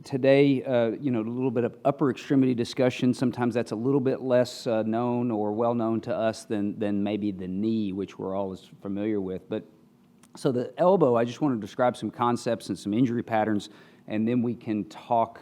today, a little bit of upper extremity discussion. Sometimes that's a little bit less known or well known to us than maybe the knee, which we're always familiar with. But so the elbow, I just want to describe some concepts and some injury patterns, and then we can talk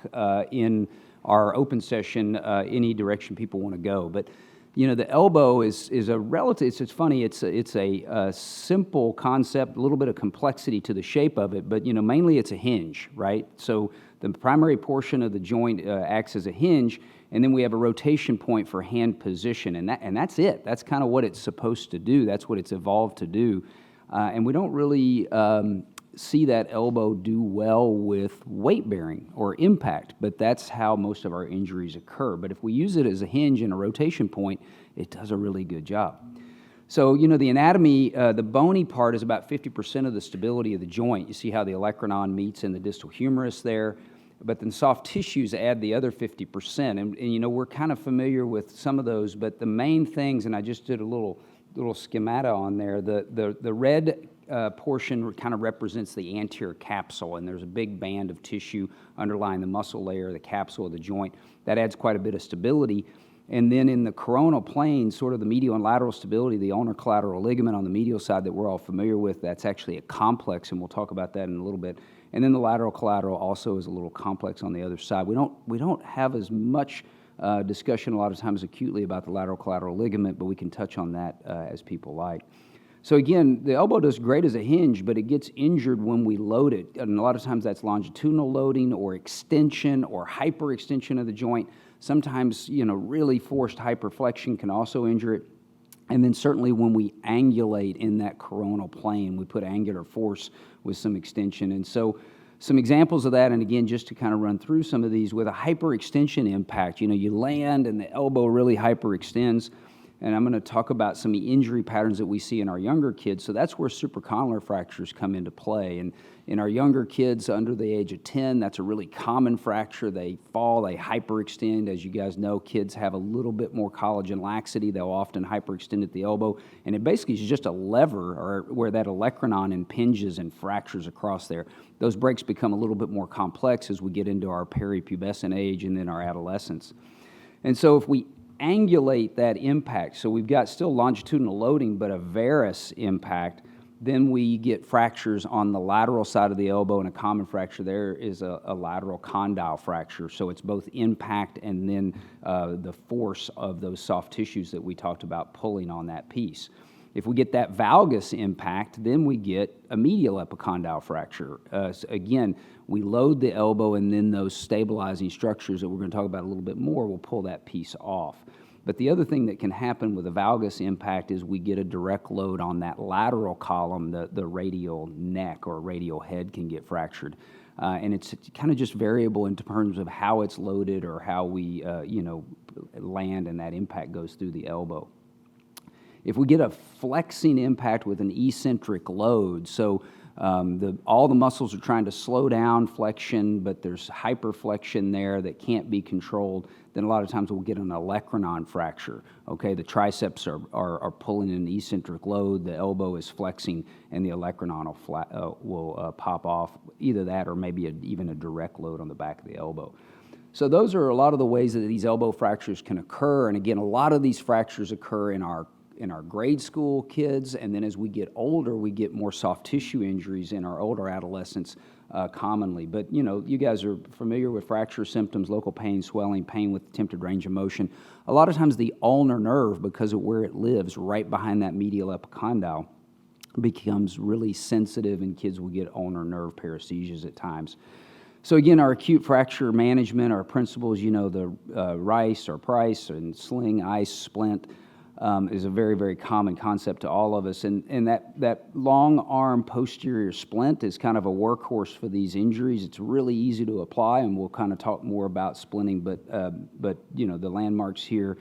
in our open session any direction people want to go. But the elbow is a relative. It's funny. It's a simple concept, a little bit of complexity to the shape of it, but mainly it's a hinge, right? So the primary portion of the joint acts as a hinge, and then we have a rotation point for hand position, and that's it. That's kind of what it's supposed to do. That's what it's evolved to do, and we don't really see that elbow do well with weight bearing or impact, but that's how most of our injuries occur. But if we use it as a hinge and a rotation point, it does a really good job. So, the anatomy, the bony part is about 50% of the stability of the joint. You see how the olecranon meets in the distal humerus there, but then soft tissues add the other 50%. And we're kind of familiar with some of those, but the main things, and I just did a little schemata on there, the red portion kind of represents the anterior capsule, and there's a big band of tissue underlying the muscle layer, the capsule of the joint. That adds quite a bit of stability. And then in the coronal plane, sort of the medial and lateral stability, the ulnar collateral ligament on the medial side that we're all familiar with, that's actually a complex, and we'll talk about that in a little bit. And then the lateral collateral also is a little complex on the other side. We don't have as much discussion a lot of times acutely about the lateral collateral ligament, but we can touch on that as people like. So again, the elbow does great as a hinge, but it gets injured when we load it. And a lot of times that's longitudinal loading or extension or hyperextension of the joint. Sometimes, really forced hyperflexion can also injure it. And then certainly when we angulate in that coronal plane, we put angular force with some extension. And so some examples of that, and again, just to kind of run through some of these, with a hyperextension impact, you land and the elbow really hyperextends. And I'm going to talk about some injury patterns that we see in our younger kids. So that's where supracondylar fractures come into play. And in our younger kids under the age of 10, that's a really common fracture. They fall, they hyperextend. As you guys know, kids have a little bit more collagen laxity. They'll often hyperextend at the elbow. And it basically is just a lever or where that olecranon impinges and fractures across there. Those breaks become a little bit more complex as we get into our peripubescent age and then our adolescence. And so if we angulate that impact, so we've got still longitudinal loading, but a varus impact, then we get fractures on the lateral side of the elbow, and a common fracture there is a lateral condyle fracture. So it's both impact and then the force of those soft tissues that we talked about pulling on that piece. If we get that valgus impact, then we get a medial epicondyle fracture. So again, we load the elbow, and then those stabilizing structures that we're going to talk about a little bit more will pull that piece off. But the other thing that can happen with a valgus impact is we get a direct load on that lateral column, the radial neck or radial head can get fractured. And it's kind of just variable in terms of how it's loaded or how we land, and that impact goes through the elbow. If we get a flexing impact with an eccentric load, so all the muscles are trying to slow down flexion, but there's hyperflexion there that can't be controlled, then a lot of times we'll get an olecranon fracture. Okay, the triceps are pulling an eccentric load, the elbow is flexing, and the olecranon will pop off. Either that or maybe even a direct load on the back of the elbow. So those are a lot of the ways that these elbow fractures can occur, and again, a lot of these fractures occur in our grade school kids, and then as we get older, we get more soft tissue injuries in our older adolescents commonly. But you guys are familiar with fracture symptoms: local pain, swelling, pain with attempted range of motion. A lot of times the ulnar nerve, because of where it lives, right behind that medial epicondyle, becomes really sensitive, and kids will get ulnar nerve paresthesias at times. So again, our acute fracture management, our principles, the RICE or PRICE and sling, ice, splint, is a very, very common concept to all of us. And that long arm posterior splint is kind of a workhorse for these injuries. It's really easy to apply, and we'll kind of talk more about splinting, but the landmarks here,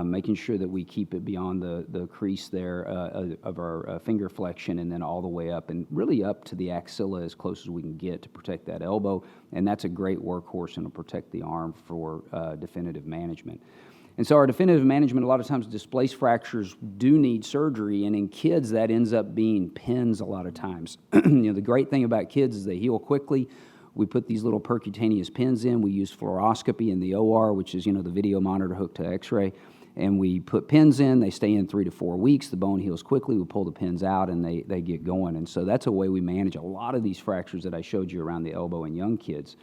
making sure that we keep it beyond the crease there of our finger flexion, and then all the way up, and really up to the axilla as close as we can get to protect that elbow. And that's a great workhorse, and will protect the arm for definitive management. And so our definitive management, a lot of times displaced fractures do need surgery, and in kids that ends up being pins a lot of times. The great thing about kids is they heal quickly. we put these little percutaneous pins in. We use fluoroscopy in the OR, which is, the video monitor hooked to x-ray. And we put pins in. They stay in 3 to 4 weeks. The bone heals quickly. We pull the pins out, and they get going. And so that's a way we manage a lot of these fractures that I showed you around the elbow in young kids.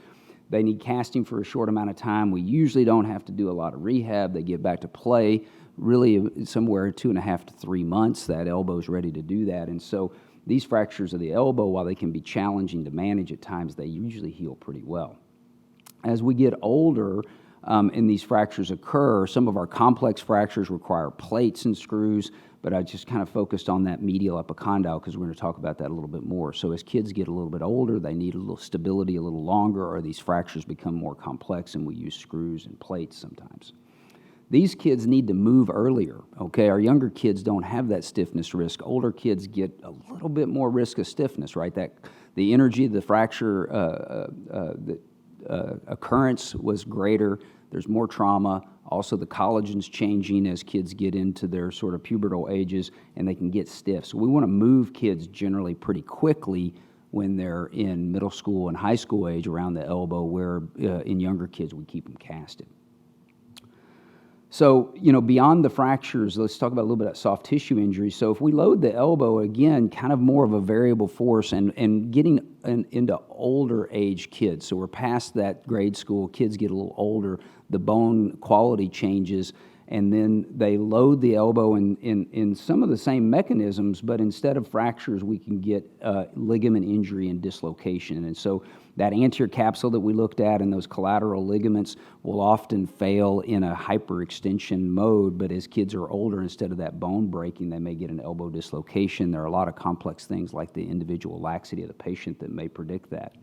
They need casting for a short amount of time. We usually don't have to do a lot of rehab. They get back to play really somewhere 2.5 to 3 months. That elbow's ready to do that. And so these fractures of the elbow, while they can be challenging to manage at times, they usually heal pretty well. As we get older, and these fractures occur, some of our complex fractures require plates and screws, but I just kind of focused on that medial epicondyle because we're going to talk about that a little bit more. So as kids get a little bit older, they need a little stability a little longer, or these fractures become more complex, and we use screws and plates sometimes. These kids need to move earlier, okay? Our younger kids don't have that stiffness risk. Older kids get a little bit more risk of stiffness, right? The energy, the fracture occurrence was greater. There's more trauma. Also, the collagen's changing as kids get into their sort of pubertal ages, and they can get stiff. So we want to move kids generally pretty quickly when they're in middle school and high school age around the elbow, where in younger kids we keep them casted. So, beyond the fractures, let's talk about a little bit of soft tissue injury. So if we load the elbow, again, kind of more of a variable force and getting into older age kids. So we're past that grade school, kids get a little older, the bone quality changes, and then they load the elbow in some of the same mechanisms, but instead of fractures, we can get ligament injury and dislocation. And so that anterior capsule that we looked at and those collateral ligaments will often fail in a hyperextension mode, but as kids are older, instead of that bone breaking, they may get an elbow dislocation. There are a lot of complex things like the individual laxity of the patient that may predict that.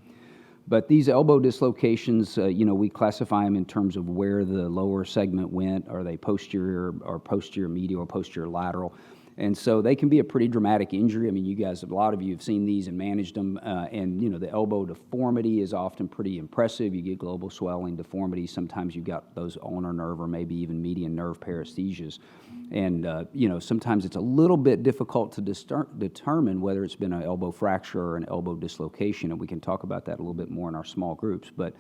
But these elbow dislocations, we classify them in terms of where the lower segment went. Are they posterior or posterior medial or posterior lateral? And so they can be a pretty dramatic injury. I mean, you guys, a lot of you have seen these and managed them. And the elbow deformity is often pretty impressive. You get global swelling, deformity. Sometimes you've got those ulnar nerve or maybe even median nerve paresthesias. And, sometimes it's a little bit difficult to determine whether it's been an elbow fracture or an elbow dislocation. And we can talk about that a little bit more in our small groups. But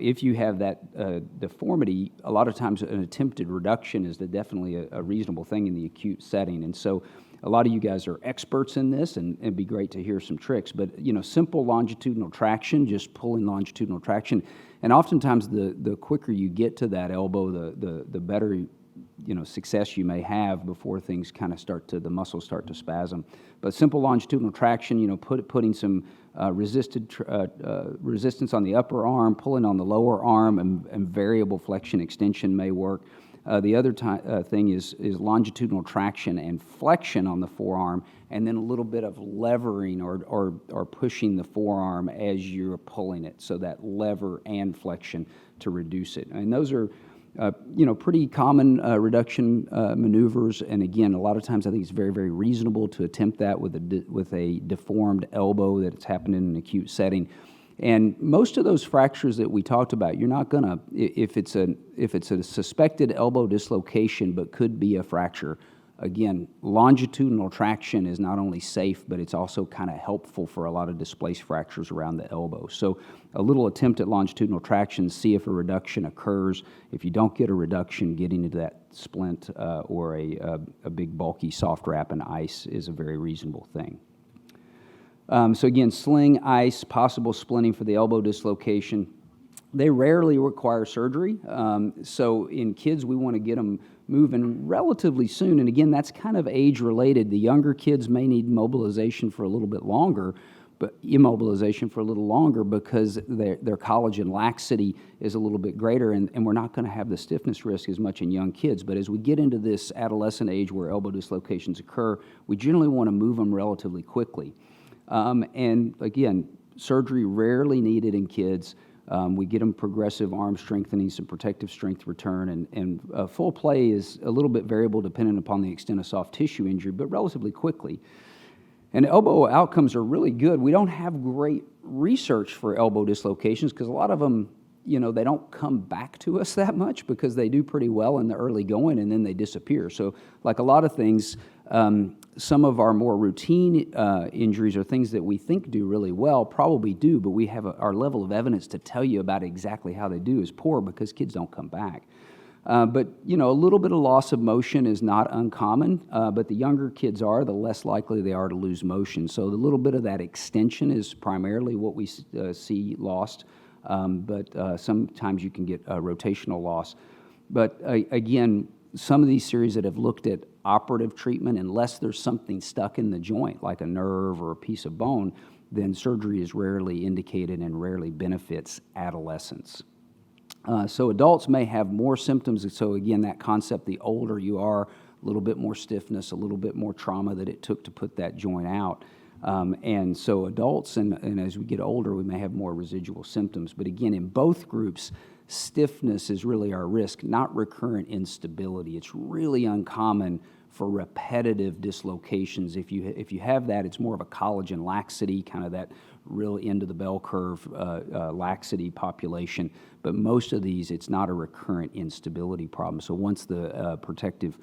if you have that deformity, a lot of times an attempted reduction is definitely a reasonable thing in the acute setting. And so a lot of you guys are experts in this, and it'd be great to hear some tricks. But, simple longitudinal traction, just pulling longitudinal traction. And oftentimes the quicker you get to that elbow, the better success you may have before things kind of the muscles start to spasm. But simple longitudinal traction, putting some resistance on the upper arm, pulling on the lower arm, and variable flexion extension may work. The other thing is longitudinal traction and flexion on the forearm, and then a little bit of levering or pushing the forearm as you're pulling it, so that lever and flexion to reduce it. And those are pretty common reduction maneuvers, and again, a lot of times I think it's very, very reasonable to attempt that with a deformed elbow that's happened in an acute setting. And most of those fractures that we talked about, you're not gonna, if it's a suspected elbow dislocation but could be a fracture, again, longitudinal traction is not only safe, but it's also kind of helpful for a lot of displaced fractures around the elbow. So a little attempt at longitudinal traction, see if a reduction occurs. If you don't get a reduction, getting into that splint or a big bulky soft wrap in ice is a very reasonable thing. So again, sling, ice, possible splinting for the elbow dislocation. They rarely require surgery. So in kids, we want to get them moving relatively soon. And again, that's kind of age-related. The younger kids may need mobilization for a little bit longer, but immobilization for a little longer because their collagen laxity is a little bit greater, and we're not going to have the stiffness risk as much in young kids. But as we get into this adolescent age where elbow dislocations occur, we generally want to move them relatively quickly. And again, surgery rarely needed in kids. We get them progressive arm strengthening, some protective strength return, and full play is a little bit variable depending upon the extent of soft tissue injury, but relatively quickly. And elbow outcomes are really good. We don't have great research for elbow dislocations because a lot of them, they don't come back to us that much because they do pretty well in the early going and then they disappear. So like a lot of things, some of our more routine injuries or things that we think do really well probably do, but we have our level of evidence to tell you about exactly how they do is poor because kids don't come back. But, you know, a little bit of loss of motion is not uncommon, but the younger kids are, the less likely they are to lose motion. So the little bit of that extension is primarily what we see lost, but sometimes you can get rotational loss. But again, some of these series that have looked at operative treatment, unless there's something stuck in the joint, like a nerve or a piece of bone, then surgery is rarely indicated and rarely benefits adolescents. So adults may have more symptoms, and so again, that concept, the older you are, a little bit more stiffness, a little bit more trauma that it took to put that joint out. And so adults, and as we get older, we may have more residual symptoms. But again, in both groups, stiffness is really our risk, not recurrent instability. It's really uncommon for repetitive dislocations. If you have that, it's more of a collagen laxity, kind of that real end of the bell curve laxity population. But most of these, it's not a recurrent instability problem. So once the protective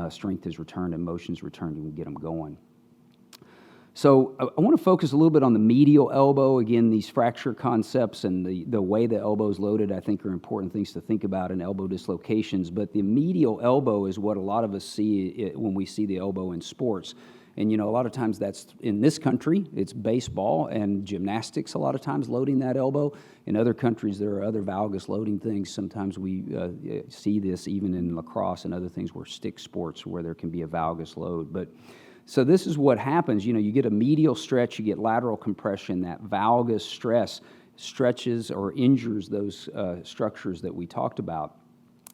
strength is returned and motion's returned, you can get them going. So I want to focus a little bit on the medial elbow. Again, these fracture concepts and the way the elbow is loaded, I think, are important things to think about in elbow dislocations. But the medial elbow is what a lot of us see when we see the elbow in sports. And, you know, a lot of times that's in this country, it's baseball and gymnastics a lot of times loading that elbow. In other countries, there are other valgus loading things. Sometimes we see this even in lacrosse and other things where stick sports where there can be a valgus load. But so this is what happens. You know, you get a medial stretch, you get lateral compression, that valgus stress stretches or injures those structures that we talked about.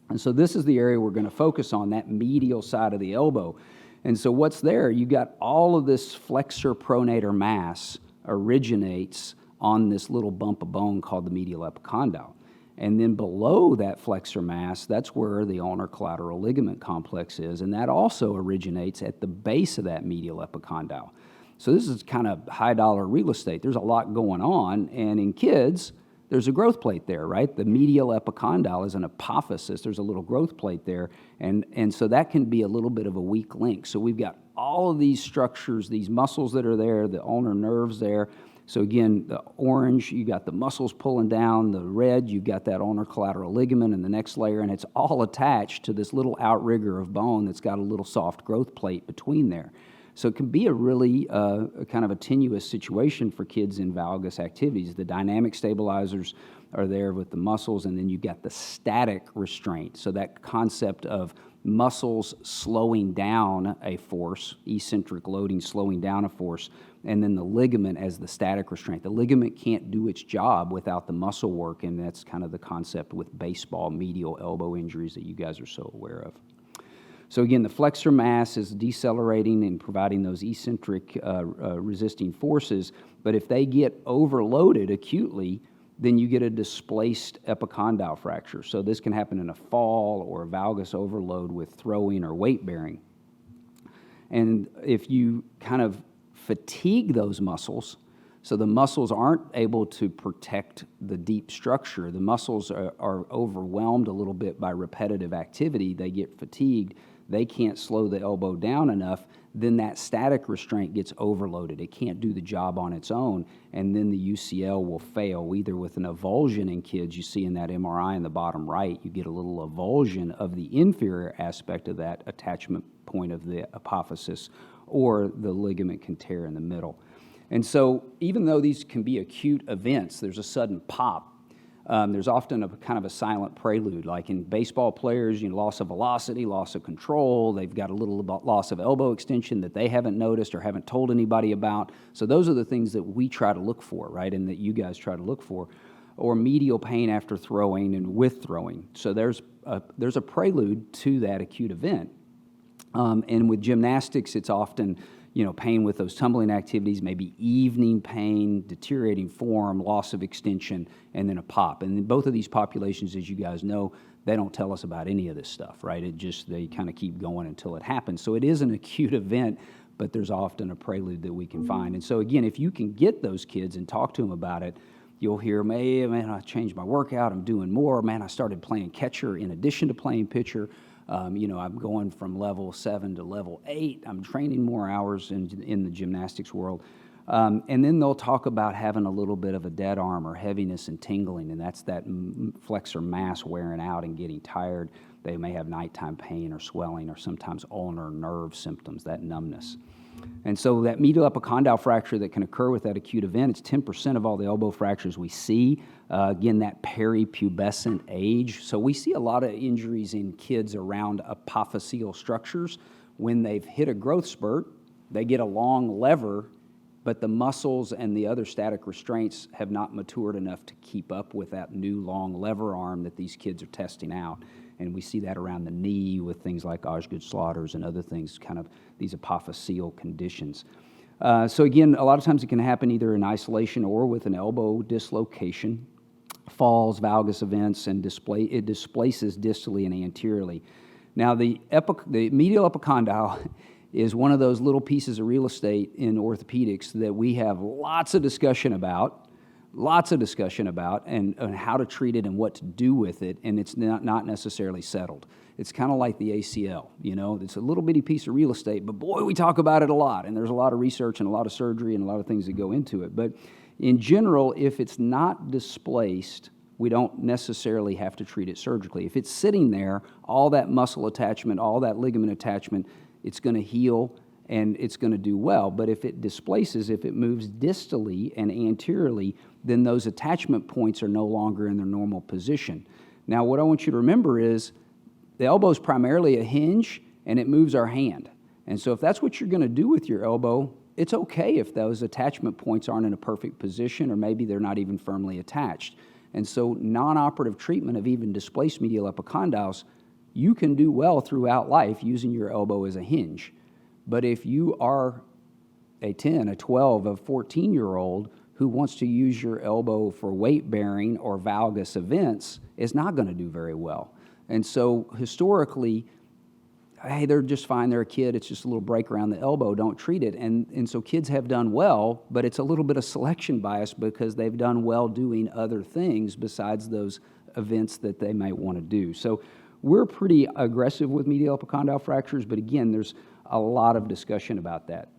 And so this is the area we're going to focus on, that medial side of the elbow. And so what's there? You got all of this flexor pronator mass originates on this little bump of bone called the medial epicondyle. And then below that flexor mass, that's where the ulnar collateral ligament complex is, and that also originates at the base of that medial epicondyle. So this is kind of high-dollar real estate. There's a lot going on, and in kids, there's a growth plate there, right? The medial epicondyle is an apophysis. There's a little growth plate there, and so that can be a little bit of a weak link. So we've got all of these structures, these muscles that are there, the ulnar nerves there. So again, the orange, you got the muscles pulling down. The red, you've got that ulnar collateral ligament in the next layer, and it's all attached to this little outrigger of bone that's got a little soft growth plate between there. So it can be a really kind of a tenuous situation for kids in valgus activities. The dynamic stabilizers are there with the muscles, and then you've got the static restraint. So that concept of muscles slowing down a force, eccentric loading slowing down a force, and then the ligament as the static restraint. The ligament can't do its job without the muscle work, and that's kind of the concept with baseball medial elbow injuries that you guys are so aware of. So again, the flexor mass is decelerating and providing those eccentric resisting forces, but if they get overloaded acutely, then you get a displaced epicondyle fracture. So this can happen in a fall or a valgus overload with throwing or weight bearing. And if you kind of fatigue those muscles, so the muscles aren't able to protect the deep structure, the muscles are overwhelmed a little bit by repetitive activity, they get fatigued, they can't slow the elbow down enough, then that static restraint gets overloaded. It can't do the job on its own, and then the UCL will fail, either with an avulsion in kids. You see in that MRI in the bottom right, you get a little avulsion of the inferior aspect of that attachment point of the apophysis, or the ligament can tear in the middle. And so even though these can be acute events, there's a sudden pop. There's often a kind of a silent prelude, like in baseball players, you know, loss of velocity, loss of control, they've got a little loss of elbow extension that they haven't noticed or haven't told anybody about. So those are the things that we try to look for, right, and that you guys try to look for. Or medial pain after throwing and with throwing. So there's a prelude to that acute event. And with gymnastics, it's often, you know, pain with those tumbling activities, maybe evening pain, deteriorating form, loss of extension, and then a pop. And in both of these populations, as you guys know, they don't tell us about any of this stuff, right? They kind of keep going until it happens. So it is an acute event, but there's often a prelude that we can find. And so again, if you can get those kids and talk to them about it, you'll hear, man, I changed my workout, I'm doing more. Man, I started playing catcher in addition to playing pitcher. I'm going from level 7 to level 8. I'm training more hours in the gymnastics world. And then they'll talk about having a little bit of a dead arm or heaviness and tingling, and that's that flexor mass wearing out and getting tired. They may have nighttime pain or swelling or sometimes ulnar nerve symptoms, that numbness. And so that medial epicondyle fracture that can occur with that acute event, it's 10% of all the elbow fractures we see. Again, that peripubescent age. So we see a lot of injuries in kids around apophyseal structures. When they've hit a growth spurt, they get a long lever, but the muscles and the other static restraints have not matured enough to keep up with that new long lever arm that these kids are testing out. And we see that around the knee with things like Osgood-Schlatters and other things, kind of these apophyseal conditions. So again, a lot of times it can happen either in isolation or with an elbow dislocation, falls, valgus events, and it displaces distally and anteriorly. Now the medial epicondyle is one of those little pieces of real estate in orthopedics that we have lots of discussion about and how to treat it and what to do with it, and it's not necessarily settled. It's kind of like the ACL, it's a little bitty piece of real estate, but boy, we talk about it a lot, and there's a lot of research and a lot of surgery and a lot of things that go into it. But in general, if it's not displaced, we don't necessarily have to treat it surgically. If it's sitting there, all that muscle attachment, all that ligament attachment, it's going to heal and it's going to do well. But if it displaces, if it moves distally and anteriorly, then those attachment points are no longer in their normal position. Now, what I want you to remember is the elbow is primarily a hinge, and it moves our hand. And so if that's what you're going to do with your elbow, it's okay if those attachment points aren't in a perfect position, or maybe they're not even firmly attached. And so non-operative treatment of even displaced medial epicondyles, you can do well throughout life using your elbow as a hinge. But if you are a 10, a 12, a 14-year-old who wants to use your elbow for weight-bearing or valgus events, is not going to do very well. And so historically, hey, they're just fine, they're a kid, it's just a little break around the elbow, don't treat it. And so kids have done well, but it's a little bit of selection bias because they've done well doing other things besides those events that they might want to do. So we're pretty aggressive with medial epicondyle fractures, but again, there's a lot of discussion about that.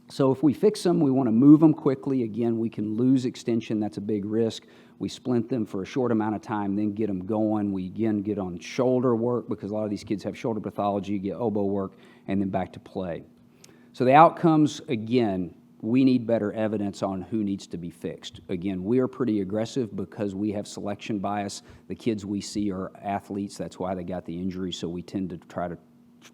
So if we fix them, we want to move them quickly. Again, we can lose extension. That's a big risk. We splint them for a short amount of time, then get them going. We, again, get on shoulder work because a lot of these kids have shoulder pathology, get elbow work, and then back to play. So the outcomes, again, we need better evidence on who needs to be fixed. Again, we are pretty aggressive because we have selection bias. The kids we see are athletes. That's why they got the injury, so we tend to try to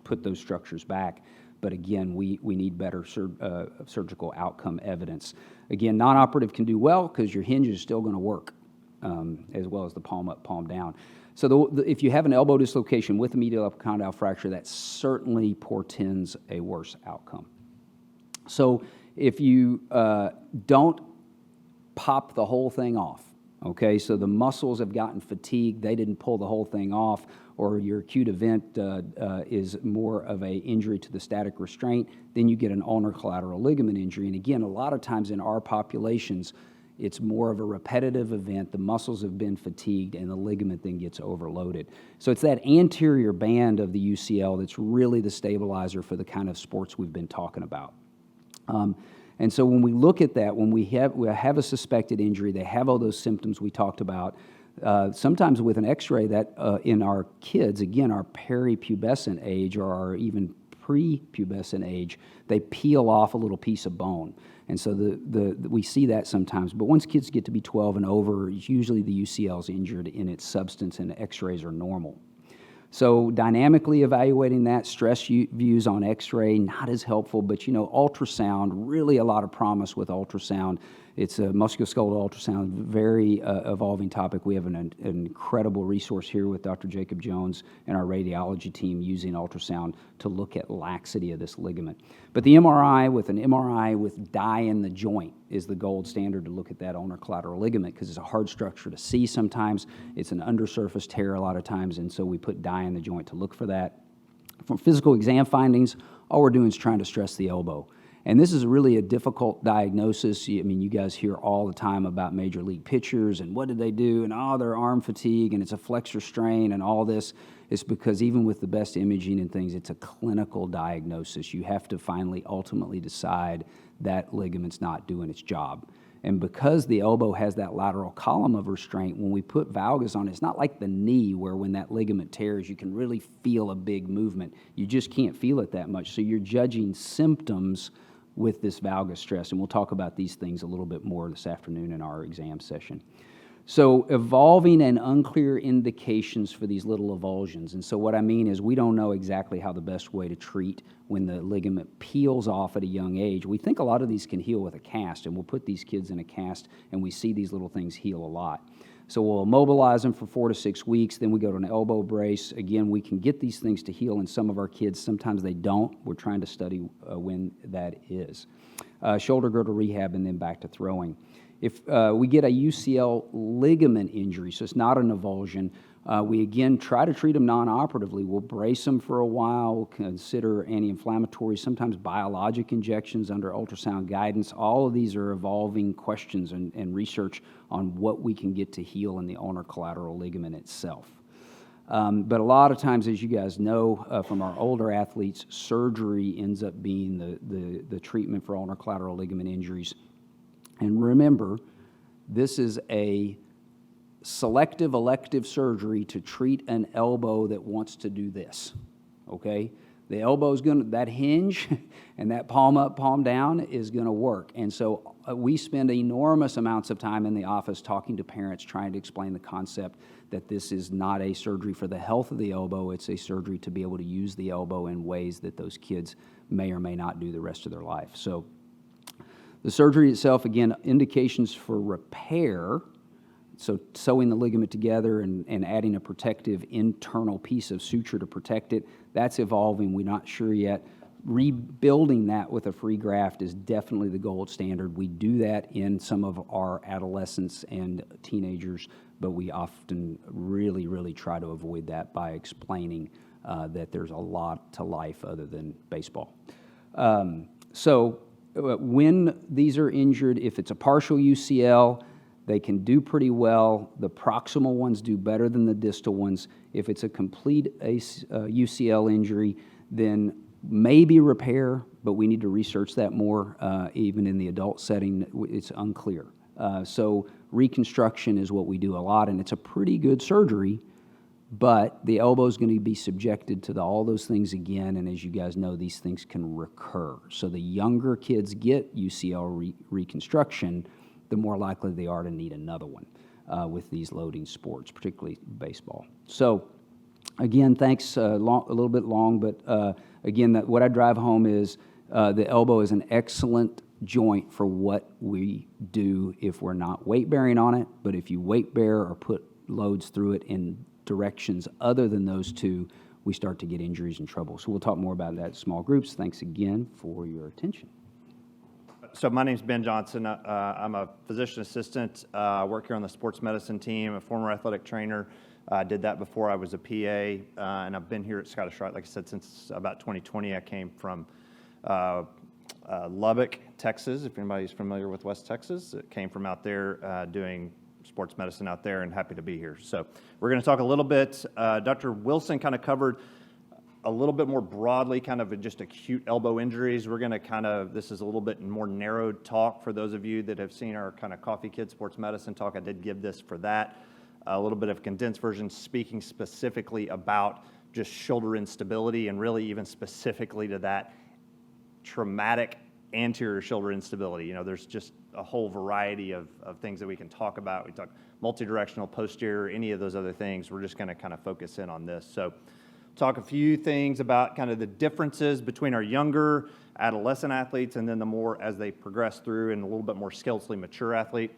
put those structures back. But again, we need better surgical outcome evidence. Again, non-operative can do well because your hinge is still going to work, as well as the palm up, palm down. So if you have an elbow dislocation with a medial epicondyle fracture, that certainly portends a worse outcome. So if you don't pop the whole thing off, okay, so the muscles have gotten fatigued, they didn't pull the whole thing off, or your acute event is more of an injury to the static restraint, then you get an ulnar collateral ligament injury. And again, a lot of times in our populations, it's more of a repetitive event. The muscles have been fatigued, and the ligament then gets overloaded. So it's that anterior band of the UCL that's really the stabilizer for the kind of sports we've been talking about. And so when we look at that, when we have a suspected injury, they have all those symptoms we talked about. Sometimes with an x-ray that in our kids, again, our peripubescent age or our even prepubescent age, they peel off a little piece of bone. And so we see that sometimes. But once kids get to be 12 and over, usually the UCL is injured in its substance and the x-rays are normal. So dynamically evaluating that, stress views on x-ray, not as helpful, but ultrasound, really a lot of promise with ultrasound. It's a musculoskeletal ultrasound, very evolving topic. We have an incredible resource here with Dr. Jacob Jones and our radiology team using ultrasound to look at laxity of this ligament. But the MRI with dye in the joint is the gold standard to look at that ulnar collateral ligament because it's a hard structure to see sometimes. It's an undersurface tear a lot of times, and so we put dye in the joint to look for that. From physical exam findings, all we're doing is trying to stress the elbow. And this is really a difficult diagnosis. I mean, you guys hear all the time about major league pitchers and what did they do, and their arm fatigue, and it's a flexor strain and all this. It's because even with the best imaging and things, it's a clinical diagnosis. You have to finally ultimately decide that ligament's not doing its job. And because the elbow has that lateral column of restraint, when we put valgus on it, it's not like the knee where when that ligament tears, you can really feel a big movement. You just can't feel it that much. So you're judging symptoms with this valgus stress. And we'll talk about these things a little bit more this afternoon in our exam session. So evolving and unclear indications for these little avulsions. And so what I mean is we don't know exactly how the best way to treat when the ligament peels off at a young age. We think a lot of these can heal with a cast, and we'll put these kids in a cast, and we see these little things heal a lot. So we'll immobilize them for 4 to 6 weeks, then we go to an elbow brace. Again, we can get these things to heal in some of our kids. Sometimes they don't. We're trying to study when that is. Shoulder girdle rehab, and then back to throwing. If we get a UCL ligament injury, so it's not an avulsion, we again try to treat them non-operatively. We'll brace them for a while, we'll consider anti-inflammatory, sometimes biologic injections under ultrasound guidance. All of these are evolving questions and research on what we can get to heal in the ulnar collateral ligament itself. But a lot of times, as you guys know from our older athletes, surgery ends up being the treatment for ulnar collateral ligament injuries. And remember, this is a selective elective surgery to treat an elbow that wants to do this, okay? The elbow's that hinge and that palm up, palm down is gonna work. And so we spend enormous amounts of time in the office talking to parents, trying to explain the concept that this is not a surgery for the health of the elbow, it's a surgery to be able to use the elbow in ways that those kids may or may not do the rest of their life. So the surgery itself, again, indications for repair, so sewing the ligament together and adding a protective internal piece of suture to protect it, that's evolving. We're not sure yet. Rebuilding that with a free graft is definitely the gold standard. We do that in some of our adolescents and teenagers, but we often really, really try to avoid that by explaining that there's a lot to life other than baseball. When these are injured, if it's a partial UCL, they can do pretty well. The proximal ones do better than the distal ones. If it's a complete UCL injury, then maybe repair, but we need to research that more. Even in the adult setting, it's unclear. So reconstruction is what we do a lot, and it's a pretty good surgery, but the elbow is going to be subjected to all those things again, and as you guys know, these things can recur. So the younger kids get UCL reconstruction, the more likely they are to need another one with these loading sports, particularly baseball. So again, thanks, a little bit long, but again, what I drive home is the elbow is an excellent joint for what we do if we're not weight-bearing on it, but if you weight-bear or put loads through it in directions other than those two, we start to get injuries and trouble. So we'll talk more about that in small groups. Thanks again for your attention. So my name's Ben Johnson. I'm a physician assistant. I work here on the sports medicine team, a former athletic trainer. I did that before I was a PA, and I've been here at Scottish Rite, like I said, since about 2020. I came from Lubbock, Texas, if anybody's familiar with West Texas. It came from out there doing sports medicine out there, and happy to be here. So we're going to talk a little bit. Dr. Wilson kind of covered a little bit more broadly kind of just acute elbow injuries. We're going to this is a little bit more narrowed talk for those of you that have seen our kind of Coffee Kid sports medicine talk. I did give this for that. A little bit of condensed version speaking specifically about just shoulder instability and really even specifically to that traumatic anterior shoulder instability. You know, there's just a whole variety of things that we can talk about. We talk multidirectional, posterior, any of those other things. We're just going to kind of focus in on this. So talk a few things about kind of the differences between our younger adolescent athletes and then the more as they progress through and a little bit more skeletally mature athlete.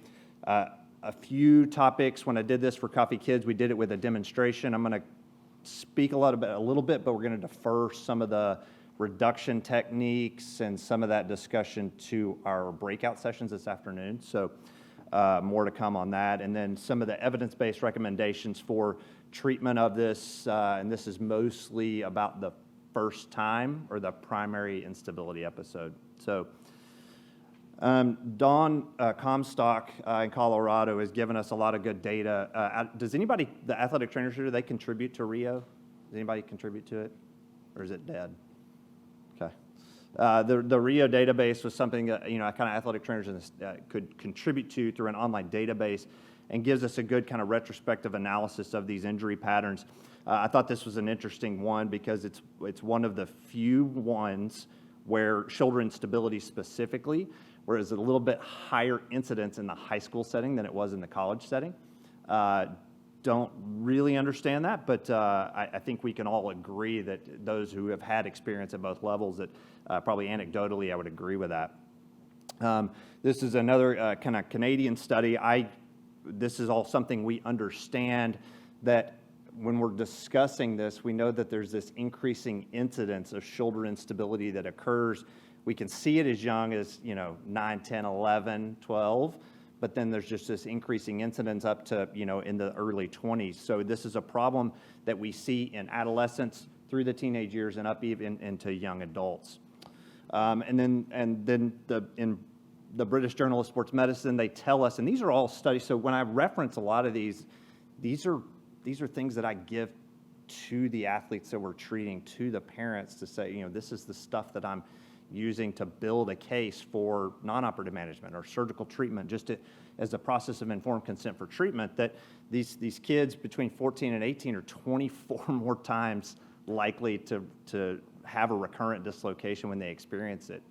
A few topics. When I did this for Coffee Kids, we did it with a demonstration. I'm going to speak a little bit, but we're going to defer some of the reduction techniques and some of that discussion to our breakout sessions this afternoon. So more to come on that. And then some of the evidence-based recommendations for treatment of this, and this is mostly about the first time or the primary instability episode. So Dawn Comstock in Colorado has given us a lot of good data. Does anybody, the athletic trainers here, do they contribute to Rio? Does anybody contribute to it, or is it dead? Okay. The Rio database was something that, kind of athletic trainers could contribute to through an online database, and gives us a good kind of retrospective analysis of these injury patterns. I thought this was an interesting one because it's one of the few ones where shoulder instability specifically, where it's a little bit higher incidence in the high school setting than it was in the college setting. Don't really understand that, but I think we can all agree that those who have had experience at both levels, that probably anecdotally I would agree with that. This is another kind of Canadian study. This is all something we understand, that when we're discussing this, we know that there's this increasing incidence of shoulder instability that occurs. We can see it as young as 9, 10, 11, 12, but then there's just this increasing incidence up to in the early 20s. So this is a problem that we see in adolescents through the teenage years and up even into young adults. And then in the British Journal of Sports Medicine, they tell us, and these are all studies, so when I reference a lot of these are things that I give to the athletes that we're treating, to the parents, to say, this is the stuff that I'm using to build a case for non-operative management or surgical treatment, just as a process of informed consent for treatment, that these kids between 14 and 18 are 24 more times likely to have a recurrent dislocation when they experience it.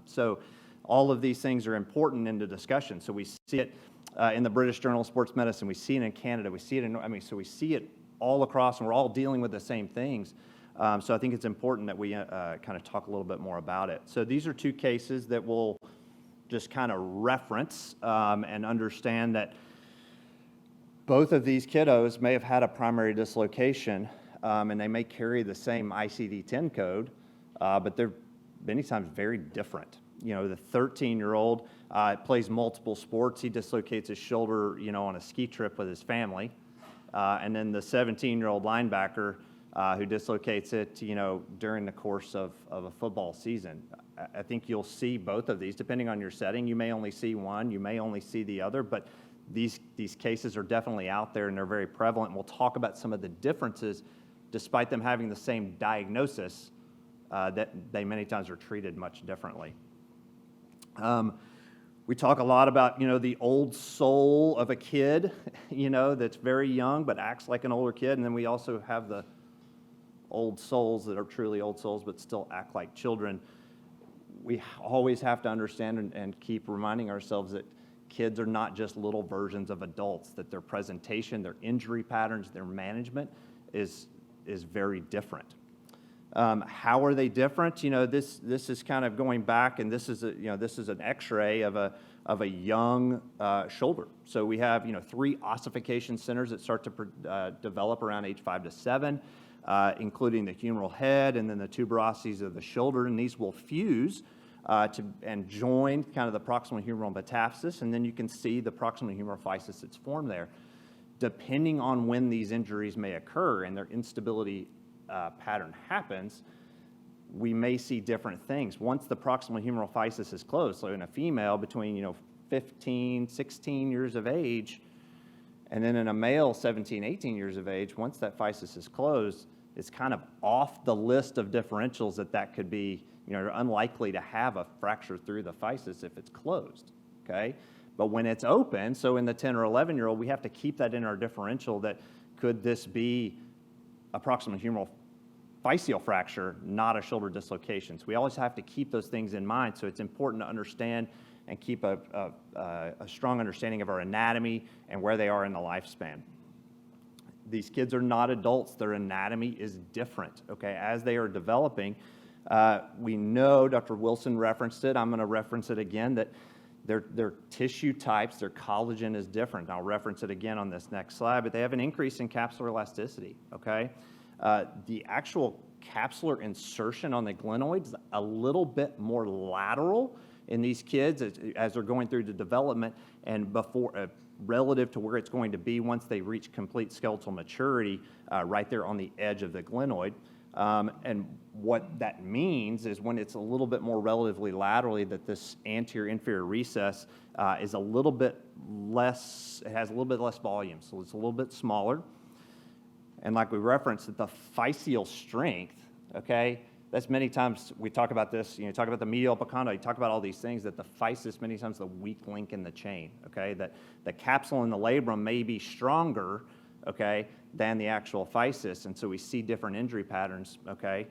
So all of these things are important in the discussion. So we see it in the British Journal of Sports Medicine. We see it in Canada. We see it so we see it all across, and we're all dealing with the same things. So I think it's important that we kind of talk a little bit more about it. So these are two cases that we'll just kind of reference and understand that both of these kiddos may have had a primary dislocation, and they may carry the same ICD-10 code, but they're many times very different. The 13-year-old plays multiple sports. He dislocates his shoulder, on a ski trip with his family. And then the 17-year-old linebacker who dislocates it, during the course of a football season. I think you'll see both of these, depending on your setting. You may only see one, you may only see the other, but these cases are definitely out there, and they're very prevalent. And we'll talk about some of the differences, despite them having the same diagnosis, that they many times are treated much differently. We talk a lot about, the old soul of a kid, that's very young but acts like an older kid. And then we also have the old souls that are truly old souls but still act like children. We always have to understand and keep reminding ourselves that kids are not just little versions of adults, that their presentation, their injury patterns, their management is very different. How are they different? This is kind of going back, and this is an X-ray of a young shoulder. So we have 3 ossification centers that start to develop around age 5 to 7, including the humeral head and then the tuberosities of the shoulder, and these will fuse and join kind of the proximal humeral metaphysis, and then you can see the proximal humeral physis that's formed there. Depending on when these injuries may occur and their instability pattern happens, we may see different things. Once the proximal humeral physis is closed, so in a female between 15, 16 years of age, and then in a male 17, 18 years of age, once that physis is closed, it's kind of off the list of differentials that could be, you're unlikely to have a fracture through the physis if it's closed, okay? But when it's open, so in the 10 or 11-year-old, we have to keep that in our differential, that could this be a proximal humeral physeal fracture, not a shoulder dislocation. So we always have to keep those things in mind. So it's important to understand and keep a strong understanding of our anatomy and where they are in the lifespan. These kids are not adults. Their anatomy is different, okay? As they are developing, we know, Dr. Wilson referenced it, I'm going to reference it again, that their tissue types, their collagen is different. I'll reference it again on this next slide, but they have an increase in capsular elasticity, okay? The actual capsular insertion on the glenoid is a little bit more lateral in these kids as they're going through the development, and before relative to where it's going to be once they reach complete skeletal maturity, right there on the edge of the glenoid. And what that means is when it's a little bit more relatively laterally, that this anterior-inferior recess is a little bit less, it has a little bit less volume, so it's a little bit smaller. And like we referenced, that the physeal strength, okay, that's many times, we talk about this, you know, talk about the medial epicondyle, you talk about all these things, that the physis many times the weak link in the chain, okay, that the capsule and the labrum may be stronger, okay, than the actual physis, and so we see different injury patterns, okay.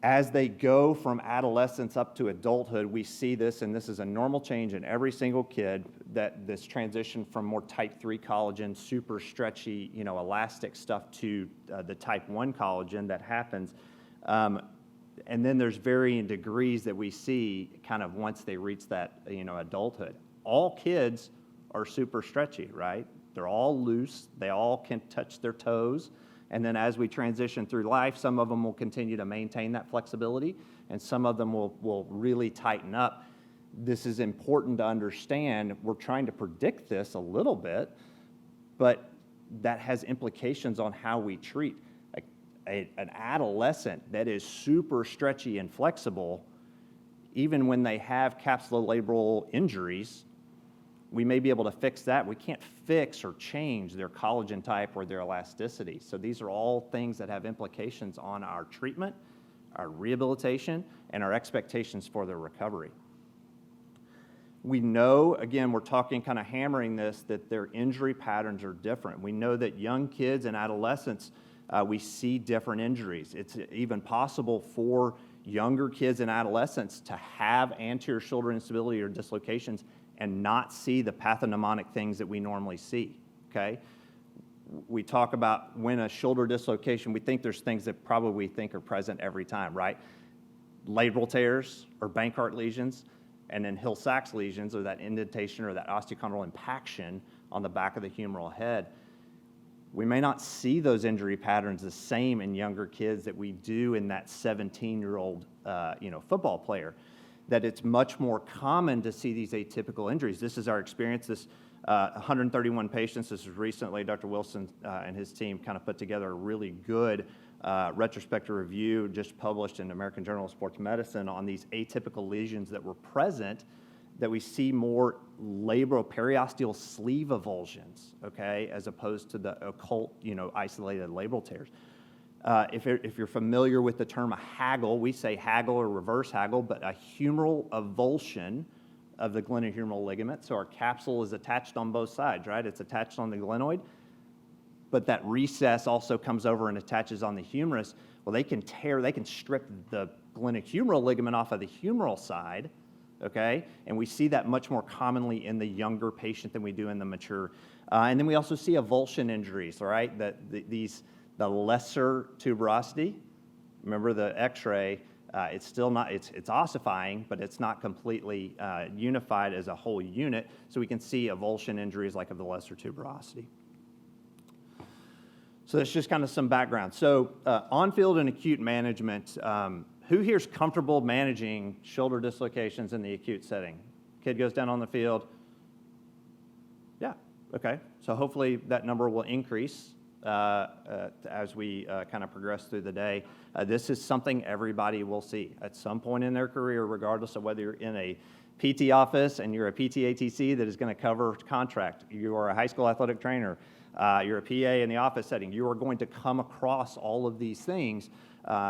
As they go from adolescence up to adulthood, we see this, and this is a normal change in every single kid, that this transition from more type 3 collagen, super stretchy, you know, elastic stuff to the type 1 collagen that happens. And then there's varying degrees that we see kind of once they reach that, you know, adulthood. All kids are super stretchy, right? They're all loose. They all can touch their toes. And then as we transition through life, some of them will continue to maintain that flexibility, and some of them will really tighten up. This is important to understand. We're trying to predict this a little bit, but that has implications on how we treat an adolescent that is super stretchy and flexible. Even when they have capsulolabral injuries, we may be able to fix that. We can't fix or change their collagen type or their elasticity. So these are all things that have implications on our treatment, our rehabilitation, and our expectations for their recovery. We know, again, we're talking kind of hammering this, that their injury patterns are different. We know that young kids and adolescents, we see different injuries. It's even possible for younger kids and adolescents to have anterior shoulder instability or dislocations and not see the pathognomonic things that we normally see, okay? We talk about when a shoulder dislocation, we think there's things that probably we think are present every time, right? Labral tears or Bankart lesions, and then Hill-Sachs lesions, or that indentation or that osteochondral impaction on the back of the humeral head. We may not see those injury patterns the same in younger kids that we do in that 17-year-old football player, that it's much more common to see these atypical injuries. This is our experience. This 131 patients, this is recently, Dr. Wilson and his team kind of put together a really good retrospective review just published in the American Journal of Sports Medicine on these atypical lesions that were present, that we see more labral-periosteal sleeve avulsions, okay, as opposed to the occult, isolated labral tears. If you're familiar with the term a haggle, we say haggle or reverse haggle, but a humeral avulsion of the glenohumeral ligament. So our capsule is attached on both sides, right? It's attached on the glenoid, but that recess also comes over and attaches on the humerus. Well, they can strip the glenohumeral ligament off of the humeral side, okay? And we see that much more commonly in the younger patient than we do in the mature. And then we also see avulsion injuries, all right? The lesser tuberosity, remember the x-ray, it's still not, it's ossifying, but it's not completely unified as a whole unit, so we can see avulsion injuries like of the lesser tuberosity. So that's just kind of some background. So on-field and acute management, who here is comfortable managing shoulder dislocations in the acute setting? Kid goes down on the field. Yeah, okay. So hopefully that number will increase as we kind of progress through the day. This is something everybody will see at some point in their career, regardless of whether you're in a PT office and you're a PT A.T.C. that is going to cover contract, you are a high school athletic trainer, you're a PA in the office setting, you are going to come across all of these things.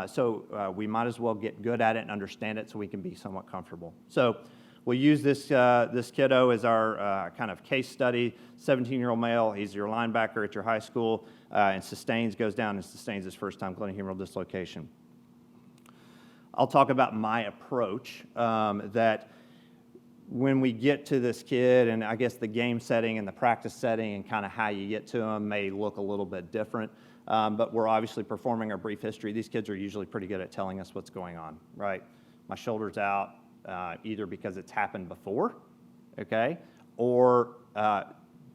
So we might as well get good at it and understand it so we can be somewhat comfortable. So we'll use this kiddo as our kind of case study. 17-year-old male, he's your linebacker at your high school, and goes down and sustains his first time glenohumeral dislocation. I'll talk about my approach, that when we get to this kid, and I guess the game setting and the practice setting and kind of how you get to them may look a little bit different, but we're obviously performing our brief history. These kids are usually pretty good at telling us what's going on, right? My shoulder's out, either because it's happened before, okay, or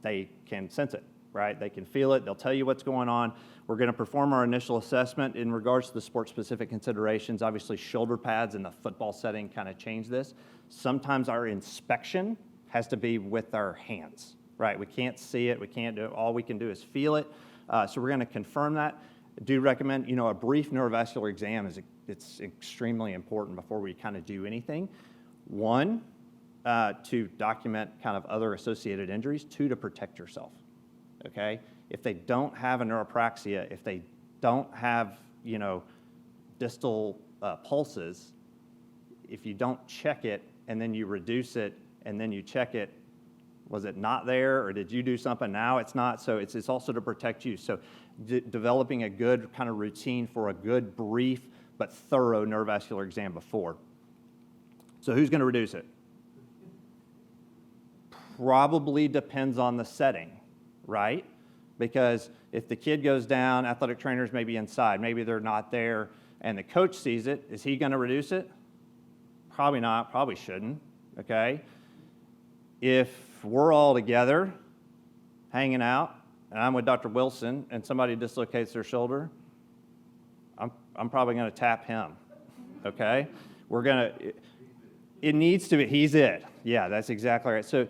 they can sense it, right? They can feel it. They'll tell you what's going on. We're going to perform our initial assessment in regards to the sport-specific considerations. Obviously, shoulder pads in the football setting kind of change this. Sometimes our inspection has to be with our hands, right? We can't see it. We can't do it. All we can do is feel it. So we're going to confirm that. do recommend, a brief neurovascular exam it's extremely important before we kind of do anything. One, to document kind of other associated injuries. Two, to protect yourself, okay? If they don't have a neuropraxia, if they don't have, distal pulses, if you don't check it and then you reduce it and then you check it, was it not there, or did you do something, now it's not? So it's also to protect you. So developing a good kind of routine for a good, brief, but thorough neurovascular exam before. So who's going to reduce it? Probably depends on the setting, right? Because if the kid goes down, athletic trainers may be inside, maybe they're not there, and the coach sees it, is he going to reduce it? Probably not, probably shouldn't, okay? If we're all together, hanging out, and I'm with Dr. Wilson, and somebody dislocates their shoulder, I'm probably going to tap him, okay? It needs to be, he's it. Yeah, that's exactly right. So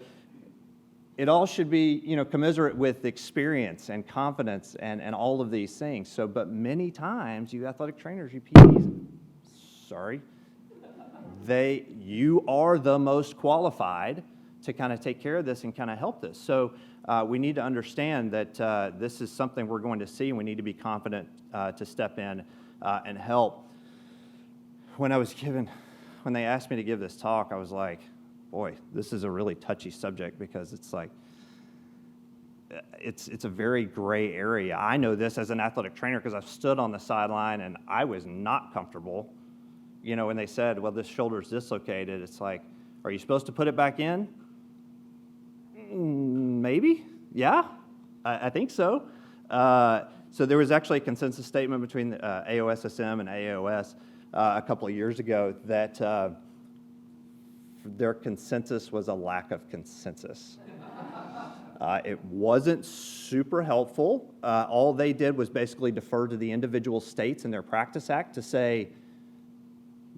it all should be, commiserate with experience and confidence and all of these things. So, but many times, you athletic trainers, you PTs, you are the most qualified to kind of take care of this and kind of help this. So we need to understand that this is something we're going to see, and we need to be confident to step in and help. When they asked me to give this talk, I was like, boy, this is a really touchy subject, because it's like, it's a very gray area. I know this as an athletic trainer because I've stood on the sideline and I was not comfortable. When they said, well, this shoulder's dislocated, it's like, are you supposed to put it back in? Maybe, yeah, I think so. So there was actually a consensus statement between AOSSM and AOS a couple of years ago that their consensus was a lack of consensus. It wasn't super helpful. All they did was basically defer to the individual states and their practice act to say,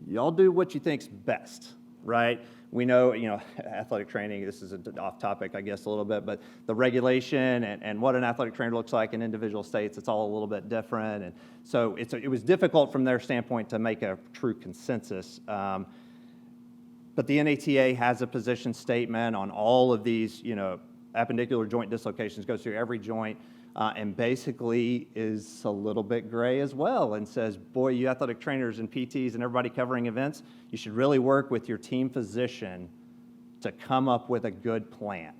y'all do what you think's best, right? We know, athletic training, this is off topic, I guess, a little bit, but the regulation and what an athletic trainer looks like in individual states, it's all a little bit different. And so it was difficult from their standpoint to make a true consensus. But the NATA has a position statement on all of these, appendicular joint dislocations, goes through every joint, and basically is a little bit gray as well, and says, boy, you athletic trainers and PTs and everybody covering events, you should really work with your team physician to come up with a good plan.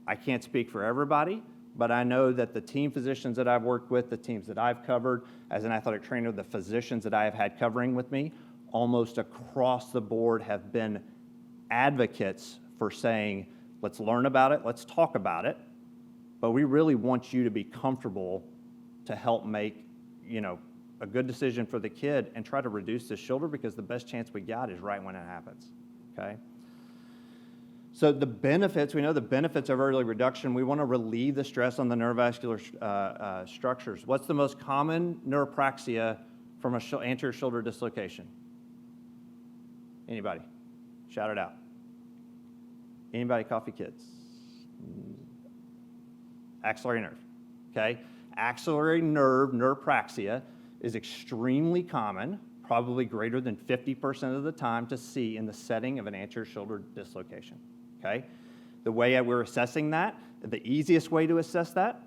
I can't speak for everybody, but I know that the team physicians that I've worked with, the teams that I've covered as an athletic trainer, the physicians that I have had covering with me, almost across the board have been advocates for saying, let's learn about it, let's talk about it, but we really want you to be comfortable to help make, a good decision for the kid and try to reduce this shoulder, because the best chance we got is right when it happens, okay? So the benefits, we know the benefits of early reduction. We want to relieve the stress on the neurovascular structures. What's the most common neuropraxia from an anterior shoulder dislocation? Anybody? Shout it out. Anybody coffee kids? Axillary nerve, okay? Axillary nerve neuropraxia is extremely common, probably greater than 50% of the time to see in the setting of an anterior shoulder dislocation, okay? The way we're assessing that, the easiest way to assess that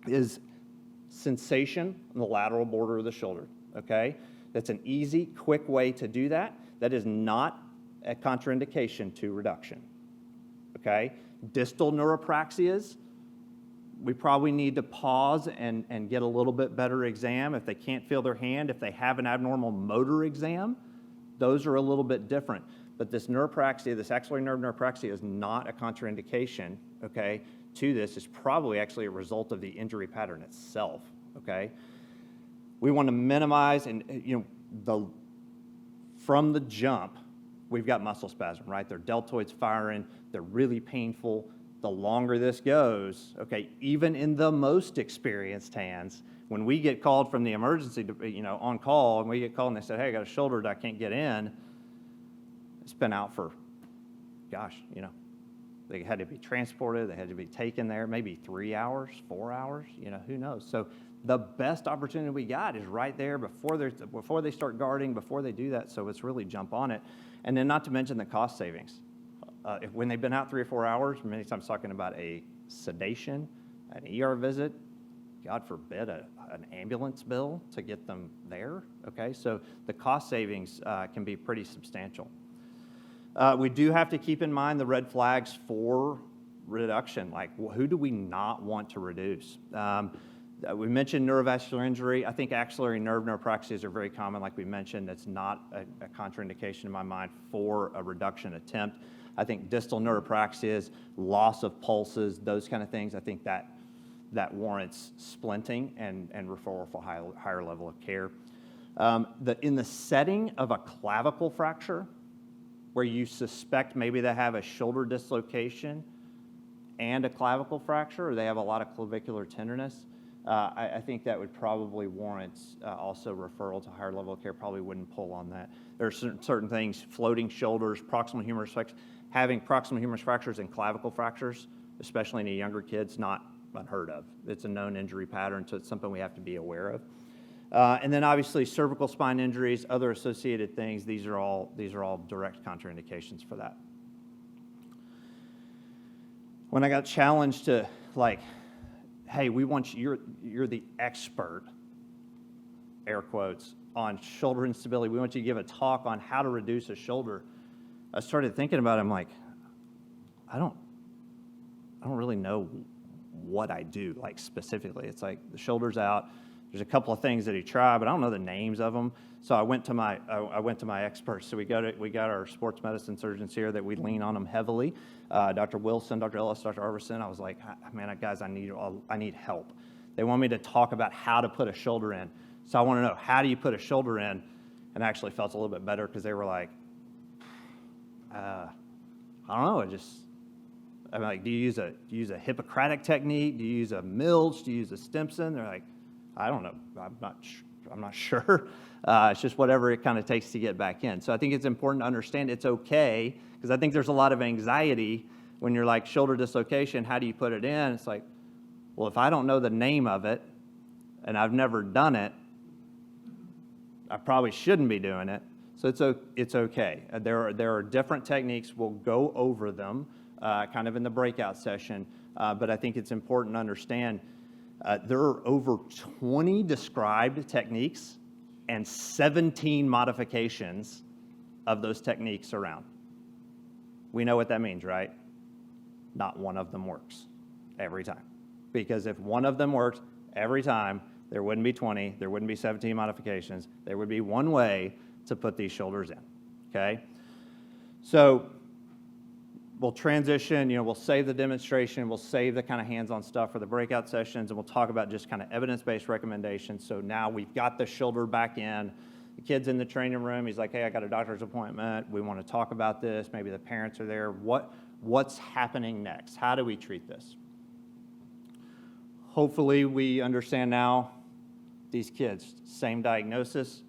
is sensation on the lateral border of the shoulder, okay? That's an easy, quick way to do that. That is not a contraindication to reduction, okay? Distal neuropraxias, we probably need to pause and get a little bit better exam. If they can't feel their hand, if they have an abnormal motor exam, those are a little bit different. But this neuropraxia, this axillary nerve neuropraxia, is not a contraindication, okay, to this. It's probably actually a result of the injury pattern itself, okay? We want to minimize, and from the jump, we've got muscle spasm, right? Their deltoids firing, they're really painful. The longer this goes, okay, even in the most experienced hands, when we get called from the emergency, on call, and we get called and they said, hey, I got a shoulder that I can't get in, it's been out for, They had to be transported, they had to be taken there, maybe 3 hours, 4 hours, who knows? So the best opportunity we got is right there before they start guarding, before they do that, so it's really jump on it. And then not to mention the cost savings. When they've been out 3 or 4 hours, many times talking about a sedation, an ER visit, God forbid, an ambulance bill to get them there, okay? So the cost savings can be pretty substantial. We do have to keep in mind the red flags for reduction, like who do we not want to reduce? We mentioned neurovascular injury. I think axillary nerve neopraxias are very common, like we mentioned. That's not a contraindication in my mind for a reduction attempt. I think distal neuropraxias, loss of pulses, those kind of things, I think that warrants splinting and referral for higher level of care. In the setting of a clavicle fracture, where you suspect maybe they have a shoulder dislocation and a clavicle fracture, or they have a lot of clavicular tenderness, I think that would probably warrant also referral to higher level of care. Probably wouldn't pull on that. There are certain things, floating shoulders, proximal humerus fractures. Having proximal humerus fractures and clavicle fractures, especially in the younger kids, not unheard of. It's a known injury pattern, so it's something we have to be aware of. And then obviously cervical spine injuries, other associated things, these are all direct contraindications for that. When I got challenged to hey, we want you're the expert, air quotes, on shoulder instability. We want you to give a talk on how to reduce a shoulder. I started thinking about it. I'm like, I don't really know what I do, specifically. It's like the shoulder's out. There's a couple of things that he tried, but I don't know the names of them. So I went to my experts. So we got our sports medicine surgeons here that we lean on them heavily. Dr. Wilson, Dr. Ellis, Dr. Arverson. I was like, man, guys, I need help. They want me to talk about how to put a shoulder in. So I want to know, how do you put a shoulder in? And I actually felt a little bit better because they were like, I don't know. I'm like, do you use a Hippocratic technique? Do you use a Mills? Do you use a Stimson? They're like, I don't know. I'm not sure. It's just whatever it kind of takes to get back in. So I think it's important to understand it's okay, because I think there's a lot of anxiety when you're like shoulder dislocation. How do you put it in? It's like, well, if I don't know the name of it and I've never done it, I probably shouldn't be doing it. So it's okay. There are different techniques. We'll go over them kind of in the breakout session, but I think it's important to understand there are over 20 described techniques and 17 modifications of those techniques around. We know what that means, right? Not one of them works every time. Because if one of them works every time, there wouldn't be 20, there wouldn't be 17 modifications. There would be one way to put these shoulders in, okay? So we'll transition, we'll save the demonstration, we'll save the kind of hands-on stuff for the breakout sessions, and we'll talk about just kind of evidence-based recommendations. So now we've got the shoulder back in. The kid's in the training room. He's like, hey, I got a doctor's appointment. We want to talk about this. Maybe the parents are there. What's happening next? How do we treat this? Hopefully we understand now these kids, same diagnosis,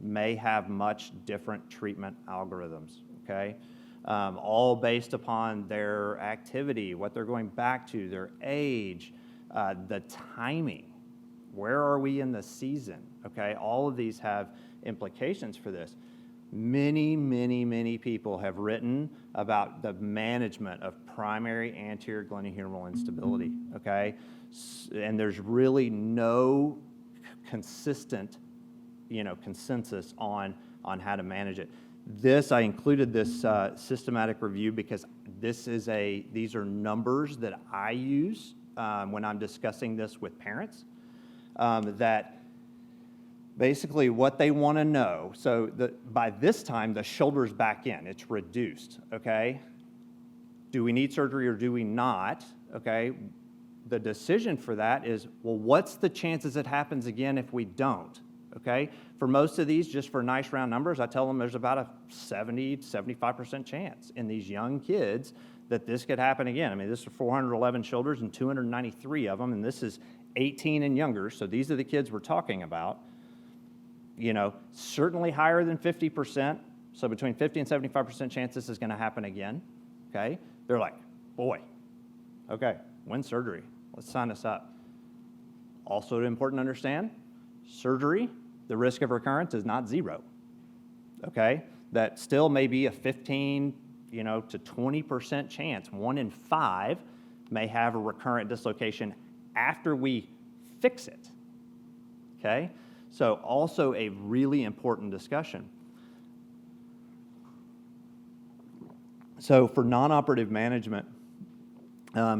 may have much different treatment algorithms, okay? All based upon their activity, what they're going back to, their age, the timing. Where are we in the season? Okay, all of these have implications for this. Many, many, many people have written about the management of primary anterior glenohumeral instability, okay? And there's really no consistent, consensus on how to manage it. I included this systematic review because these are numbers that I use when I'm discussing this with parents, that basically what they want to know. So by this time, the shoulder's back in. It's reduced, okay? Do we need surgery or do we not, okay? The decision for that is, well, what's the chances it happens again if we don't, okay? For most of these, just for nice round numbers, I tell them there's about a 70, 75% chance in these young kids that this could happen again. I mean, this is 411 shoulders and 293 of them, and this is 18 and younger, so these are the kids we're talking about. Certainly higher than 50%, so between 50 and 75% chance this is going to happen again, okay? They're like, boy, okay, when's surgery? Let's sign this up. Also important to understand, surgery, the risk of recurrence is not zero, okay? That still may be a 15, to 20% chance. 1 in 5 may have a recurrent dislocation after we fix it, okay? So also a really important discussion. So for non-operative management,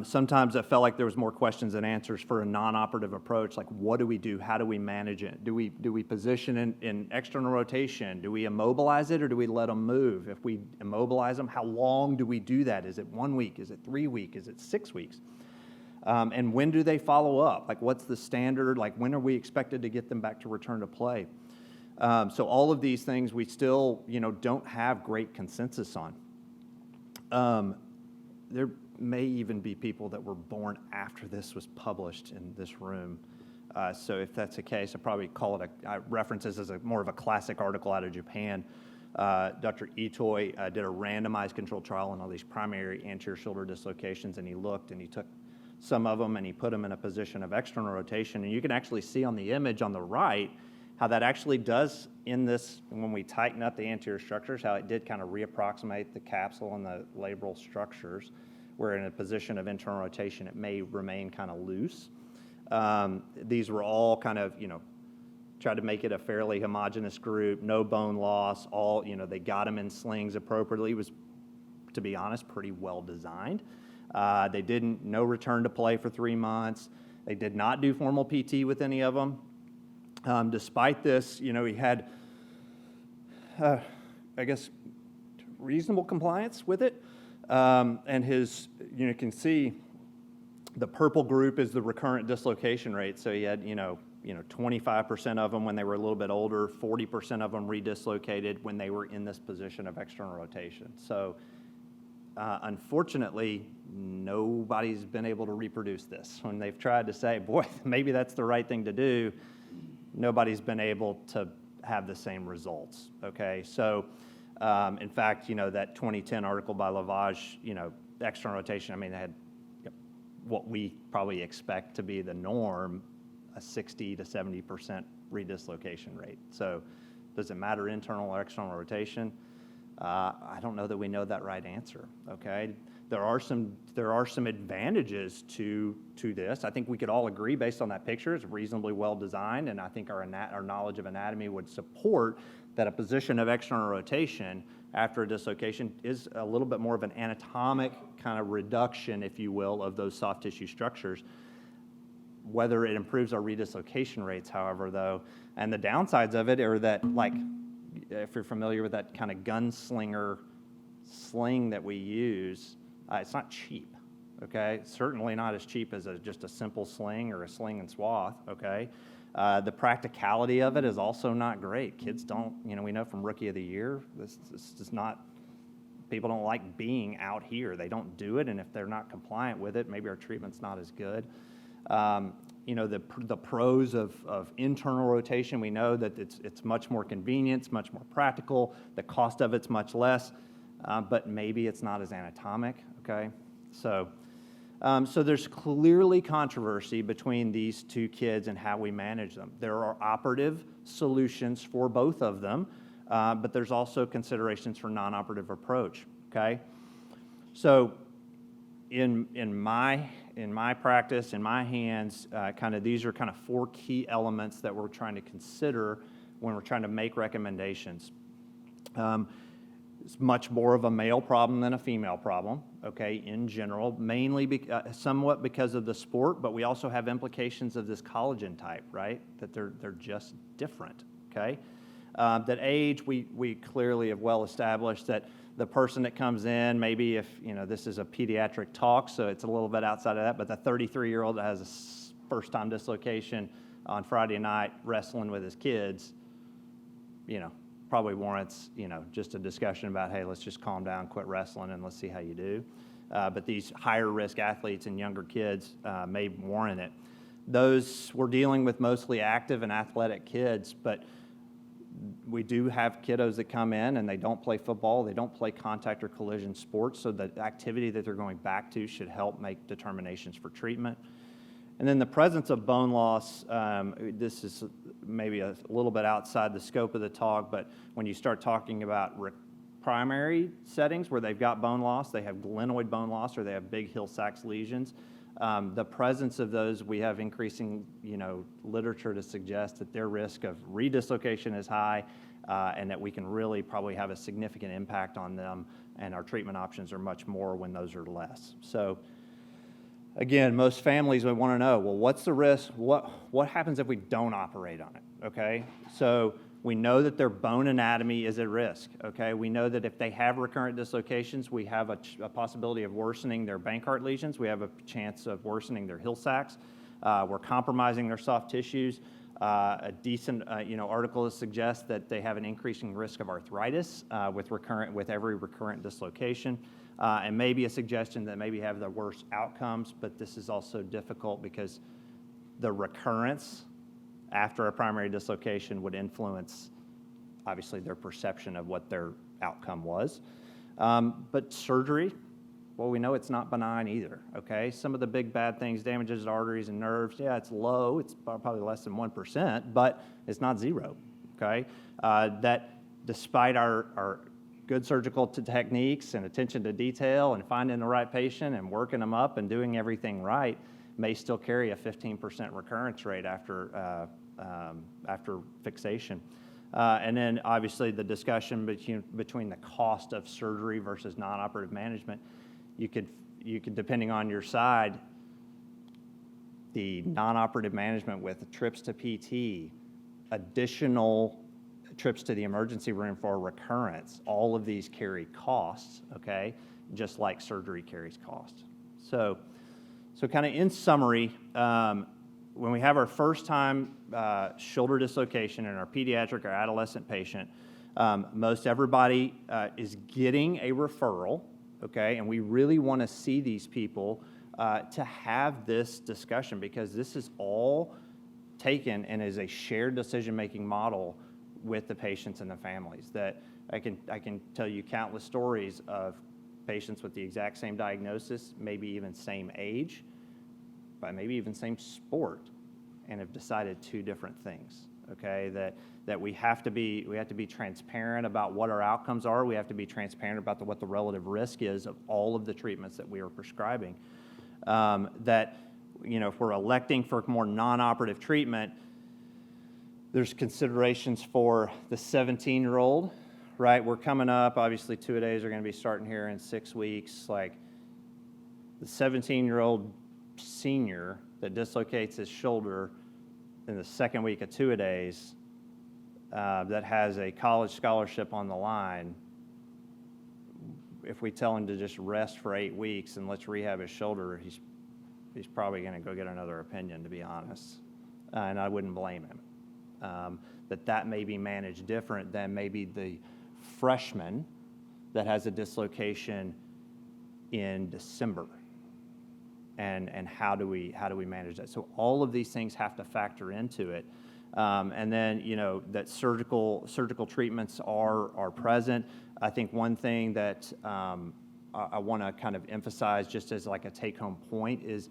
sometimes I felt like there was more questions than answers for a non-operative approach, like what do we do? How do we manage it? Do we position in external rotation? Do we immobilize it or do we let them move? If we immobilize them, how long do we do that? Is it 1 week? Is it 3 weeks? Is it 6 weeks? And when do they follow up? Like what's the standard? Like when are we expected to get them back to return to play? So all of these things we still, don't have great consensus on. There may even be people that were born after this was published in this room. So if that's the case, I'd probably call it I reference this as more of a classic article out of Japan. Dr. Itoi did a randomized controlled trial on all these primary anterior shoulder dislocations, and he looked and he took some of them and he put them in a position of external rotation. And you can actually see on the image on the right how that actually does in this, when we tighten up the anterior structures, how it did kind of reapproximate the capsule and the labral structures, where in a position of internal rotation it may remain kind of loose. These were all kind of, tried to make it a fairly homogeneous group, no bone loss, all, they got them in slings appropriately. It was, to be honest, pretty well designed. They no return to play for 3 months. They did not do formal PT with any of them. Despite this, he had, I guess, reasonable compliance with it. And his, you can see the purple group is the recurrent dislocation rate. So he had, 25% of them when they were a little bit older, 40% of them redislocated when they were in this position of external rotation. So unfortunately, nobody's been able to reproduce this. When they've tried to say, boy, maybe that's the right thing to do, nobody's been able to have the same results, okay? So, in fact, that 2010 article by Lavage, external rotation, they had what we probably expect to be the norm, a 60 to 70% redislocation rate. So does it matter internal or external rotation? I don't know that we know that right answer, okay? There are some advantages to this. I think we could all agree based on that picture. It's reasonably well designed, and I think our knowledge of anatomy would support that a position of external rotation after a dislocation is a little bit more of an anatomic kind of reduction, if you will, of those soft tissue structures. Whether it improves our redislocation rates, however, though, and the downsides of it are that, like, if you're familiar with that kind of gunslinger sling that we use, it's not cheap, okay? Certainly not as cheap as just a simple sling or a sling and swath, okay? The practicality of it is also not great. Kids don't, we know from Rookie of the Year, this is not, people don't like being out here. They don't do it, and if they're not compliant with it, maybe our treatment's not as good. The pros of internal rotation, we know that it's much more convenient, it's much more practical, the cost of it's much less, but maybe it's not as anatomic, okay? So there's clearly controversy between these two kids and how we manage them. There are operative solutions for both of them, but there's also considerations for non-operative approach, okay? So in my practice, in my hands, these are kind of 4 key elements that we're trying to consider when we're trying to make recommendations. It's much more of a male problem than a female problem, okay, in general, mainly somewhat because of the sport, but we also have implications of this collagen type, right, that they're just different, okay? That age, we clearly have well established that the person that comes in, maybe if, this is a pediatric talk, so it's a little bit outside of that, but the 33-year-old that has a first-time dislocation on Friday night wrestling with his kids, probably warrants, just a discussion about, hey, let's just calm down, quit wrestling, and let's see how you do. But these higher-risk athletes and younger kids may warrant it. Those, we're dealing with mostly active and athletic kids, but we do have kiddos that come in and they don't play football, they don't play contact or collision sports, so the activity that they're going back to should help make determinations for treatment. And then the presence of bone loss, this is maybe a little bit outside the scope of the talk, but when you start talking about primary settings where they've got bone loss, they have glenoid bone loss, or they have big Hill-Sachs lesions, the presence of those, we have increasing, literature to suggest that their risk of redislocation is high, and that we can really probably have a significant impact on them, and our treatment options are much more when those are less. So again, most families would want to know, well, what's the risk? What happens if we don't operate on it, okay? So we know that their bone anatomy is at risk, okay? We know that if they have recurrent dislocations, we have a possibility of worsening their Bankart lesions. We have a chance of worsening their Hill-Sachs. We're compromising their soft tissues. A decent, article suggests that they have an increasing risk of arthritis with every recurrent dislocation. And maybe a suggestion that maybe have the worst outcomes, but this is also difficult because the recurrence after a primary dislocation would influence, obviously, their perception of what their outcome was. But surgery, well, we know it's not benign either, okay? Some of the big bad things, damages to arteries and nerves, yeah, it's low. It's probably less than 1%, but it's not zero, okay? That despite our good surgical techniques and attention to detail and finding the right patient and working them up and doing everything right, may still carry a 15% recurrence rate after fixation. And then obviously the discussion between the cost of surgery versus non-operative management, you could, depending on your side, the non-operative management with trips to PT, additional trips to the emergency room for recurrence, all of these carry costs, okay, just like surgery carries costs. So kind of in summary, when we have our first time shoulder dislocation in our pediatric or adolescent patient, most everybody is getting a referral, okay, and we really want to see these people to have this discussion, because this is all taken and is a shared decision-making model with the patients and the families. That I can tell you countless stories of patients with the exact same diagnosis, maybe even same age, but maybe even same sport, and have decided two different things, okay? That we have to be transparent about what our outcomes are. We have to be transparent about what the relative risk is of all of the treatments that we are prescribing. That, if we're electing for more non-operative treatment, there's considerations for the 17-year-old, right? We're coming up, obviously, two-a-days are going to be starting here in 6 weeks. Like, the 17-year-old senior that dislocates his shoulder in the second week of two-a-days, that has a college scholarship on the line, if we tell him to just rest for 8 weeks and let's rehab his shoulder, he's probably going to go get another opinion, to be honest. And I wouldn't blame him. That may be managed different than maybe the freshman that has a dislocation in December. And how do we manage that? So all of these things have to factor into it. And then, that surgical treatments are present. I think one thing that I want to kind of emphasize just as like a take-home point is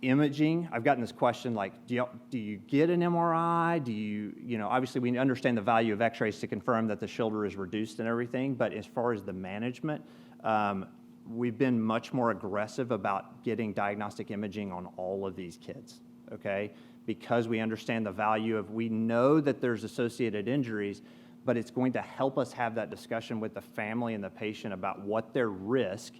imaging. I've gotten this question like, do you get an MRI? Do you, obviously we understand the value of x-rays to confirm that the shoulder is reduced and everything, but as far as the management, we've been much more aggressive about getting diagnostic imaging on all of these kids, okay? Because we understand the value of, we know that there's associated injuries, but it's going to help us have that discussion with the family and the patient about what their risk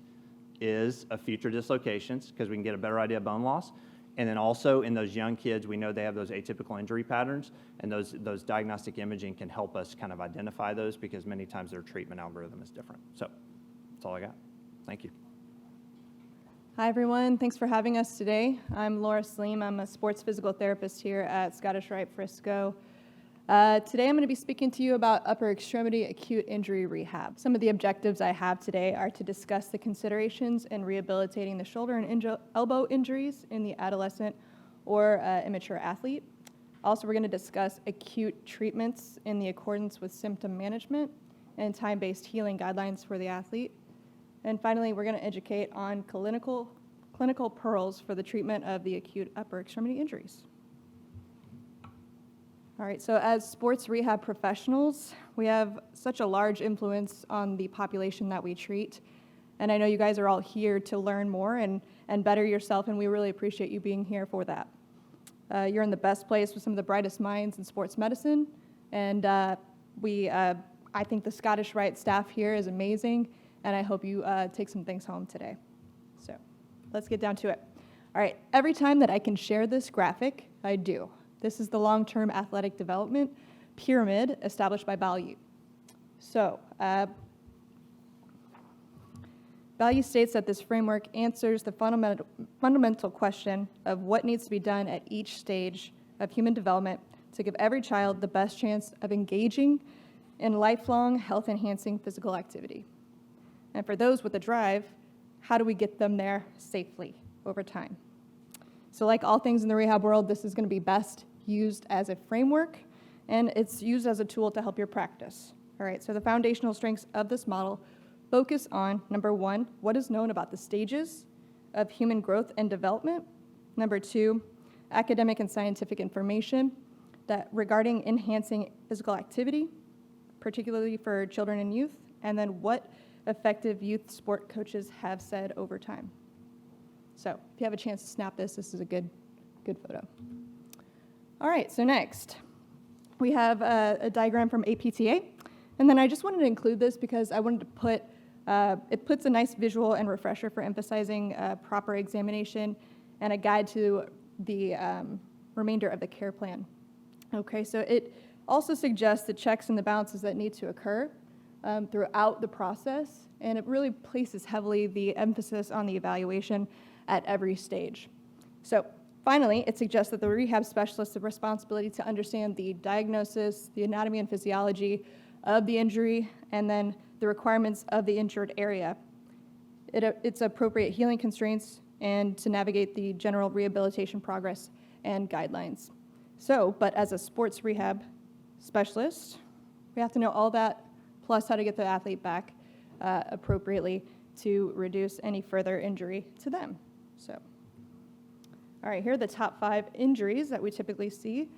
is of future dislocations, because we can get a better idea of bone loss. And then also in those young kids, we know they have those atypical injury patterns, and those diagnostic imaging can help us kind of identify those, because many times their treatment algorithm is different. So that's all I got. Thank you. Hi, everyone. Thanks for having us today. I'm Laura Saleem. I'm a sports physical therapist here at Scottish Rite Frisco. Today, I'm going to be speaking to you about upper extremity acute injury rehab. Some of the objectives I have today are to discuss the considerations in rehabilitating the shoulder and elbow injuries in the adolescent or immature athlete, Also, we're going to discuss acute treatments in the accordance with symptom management and time-based healing guidelines for the athlete. And finally, we're going to educate on clinical pearls for the treatment of the acute upper extremity injuries. All right, so as sports rehab professionals, we have such a large influence on the population that we treat. And I know you guys are all here to learn more and better yourself, and we really appreciate you being here for that. You're in the best place with some of the brightest minds in sports medicine, and I think the Scottish Rite staff here is amazing, and I hope you take some things home today. So let's get down to it. All right, every time that I can share this graphic, I do. This is the long-term athletic development pyramid established by Value. So, Value states that this framework answers the fundamental question of what needs to be done at each stage of human development to give every child the best chance of engaging in lifelong health-enhancing physical activity. And for those with a drive, how do we get them there safely over time? So like all things in the rehab world, this is going to be best used as a framework, and it's used as a tool to help your practice. All right, so the foundational strengths of this model focus on, number one, what is known about the stages of human growth and development. Number two, academic and scientific information that regarding enhancing physical activity, particularly for children and youth, and then what effective youth sport coaches have said over time. So if you have a chance to snap this is a good photo. All right, so next, we have a diagram from APTA, and then I just wanted to include this because I wanted to put, it puts a nice visual and refresher for emphasizing proper examination and a guide to the remainder of the care plan. Okay, so it also suggests the checks and the balances that need to occur throughout the process, and it really places heavily the emphasis on the evaluation at every stage. So finally, it suggests that the rehab specialist has the responsibility to understand the diagnosis, the anatomy and physiology of the injury, and then the requirements of the injured area, its appropriate healing constraints, and to navigate the general rehabilitation progress and guidelines. So, but as a sports rehab specialist, we have to know all that, plus how to get the athlete back appropriately to reduce any further injury to them. So, all right, here are the top 5 injuries that we typically see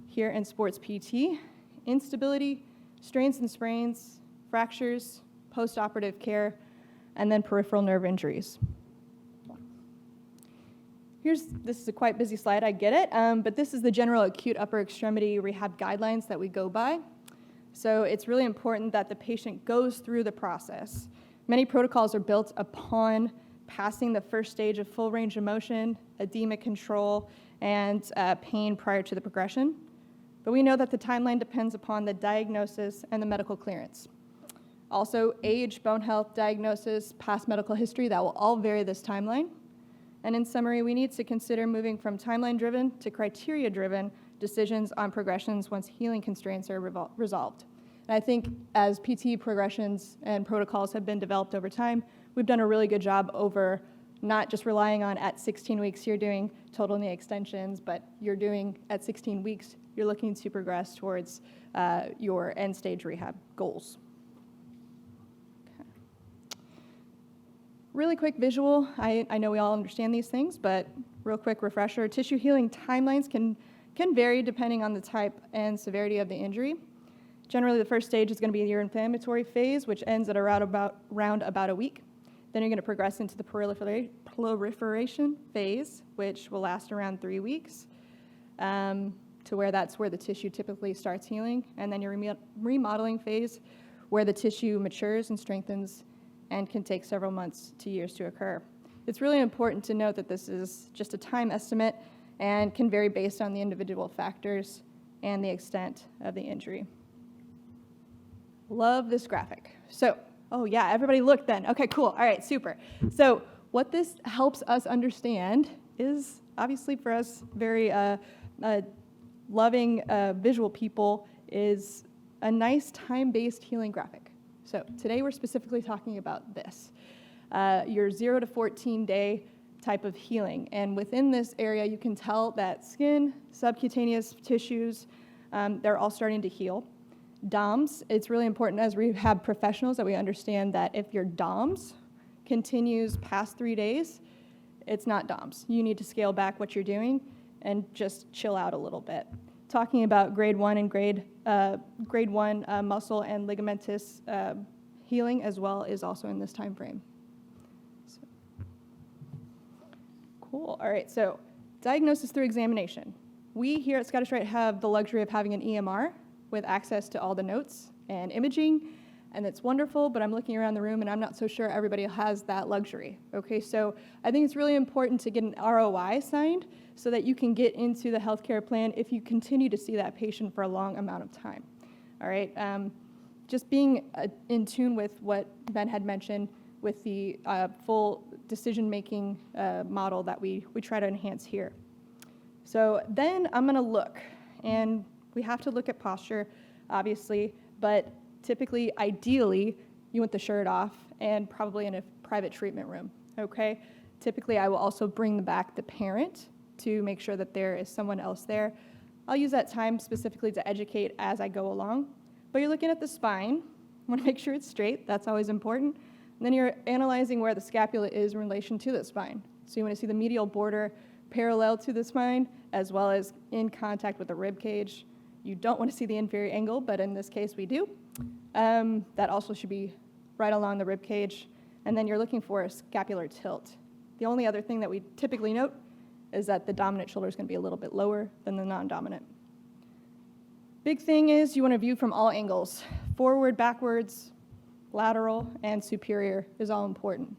here in sports PT: instability, strains and sprains, fractures, post-operative care, and then peripheral nerve injuries. This is a quite busy slide, I get it, but this is the general acute upper extremity rehab guidelines that we go by. So it's really important that the patient goes through the process. Many protocols are built upon passing the first stage of full range of motion, edema control, and pain prior to the progression. But we know that the timeline depends upon the diagnosis and the medical clearance. Also, age, bone health, diagnosis, past medical history, that will all vary this timeline. And in summary, we need to consider moving from timeline-driven to criteria-driven decisions on progressions once healing constraints are resolved. And I think as PT progressions and protocols have been developed over time, we've done a really good job over not just relying on at 16 weeks, you're doing total knee extensions, but you're doing at 16 weeks, you're looking to progress towards your end stage rehab goals. Okay. Really quick visual. I know we all understand these things, but real quick refresher. Tissue healing timelines can vary depending on the type and severity of the injury. Generally, the first stage is going to be your inflammatory phase, which ends at around about a week. Then you're going to progress into the proliferation phase, which will last around 3 weeks, to where that's where the tissue typically starts healing. And then your remodeling phase, where the tissue matures and strengthens and can take several months to years to occur. It's really important to note that this is just a time estimate and can vary based on the individual factors and the extent of the injury. Love this graphic. So, oh yeah, everybody look then. Okay, cool. All right, super. So what this helps us understand is, obviously for us very loving visual people, is a nice time-based healing graphic. So today we're specifically talking about this. Your 0 to 14 day type of healing. And within this area, you can tell that skin, subcutaneous tissues, they're all starting to heal. DOMS, it's really important as rehab professionals that we understand that if your DOMS continues past 3 days, it's not DOMS. You need to scale back what you're doing and just chill out a little bit. Talking about grade 1 and grade 1 muscle and ligamentous healing as well is also in this time frame. So, cool. All right, so diagnosis through examination. We here at Scottish Rite have the luxury of having an EMR with access to all the notes and imaging, and it's wonderful, but I'm looking around the room and I'm not so sure everybody has that luxury, okay? So I think it's really important to get an ROI signed so that you can get into the healthcare plan if you continue to see that patient for a long amount of time, all right? Just being in tune with what Ben had mentioned with the full decision-making model that we try to enhance here. So then I'm gonna look, and we have to look at posture, obviously, but typically, ideally, you want the shirt off and probably in a private treatment room, okay? Typically, I will also bring back the parent to make sure that there is someone else there. I'll use that time specifically to educate as I go along. But you're looking at the spine. You want to make sure it's straight. That's always important. And then you're analyzing where the scapula is in relation to the spine. So you want to see the medial border parallel to the spine as well as in contact with the rib cage. You don't want to see the inferior angle, but in this case we do. That also should be right along the rib cage. And then you're looking for a scapular tilt. The only other thing that we typically note is that the dominant shoulder is going to be a little bit lower than the non-dominant. Big thing is you want to view from all angles. Forward, backwards, lateral, and superior is all important.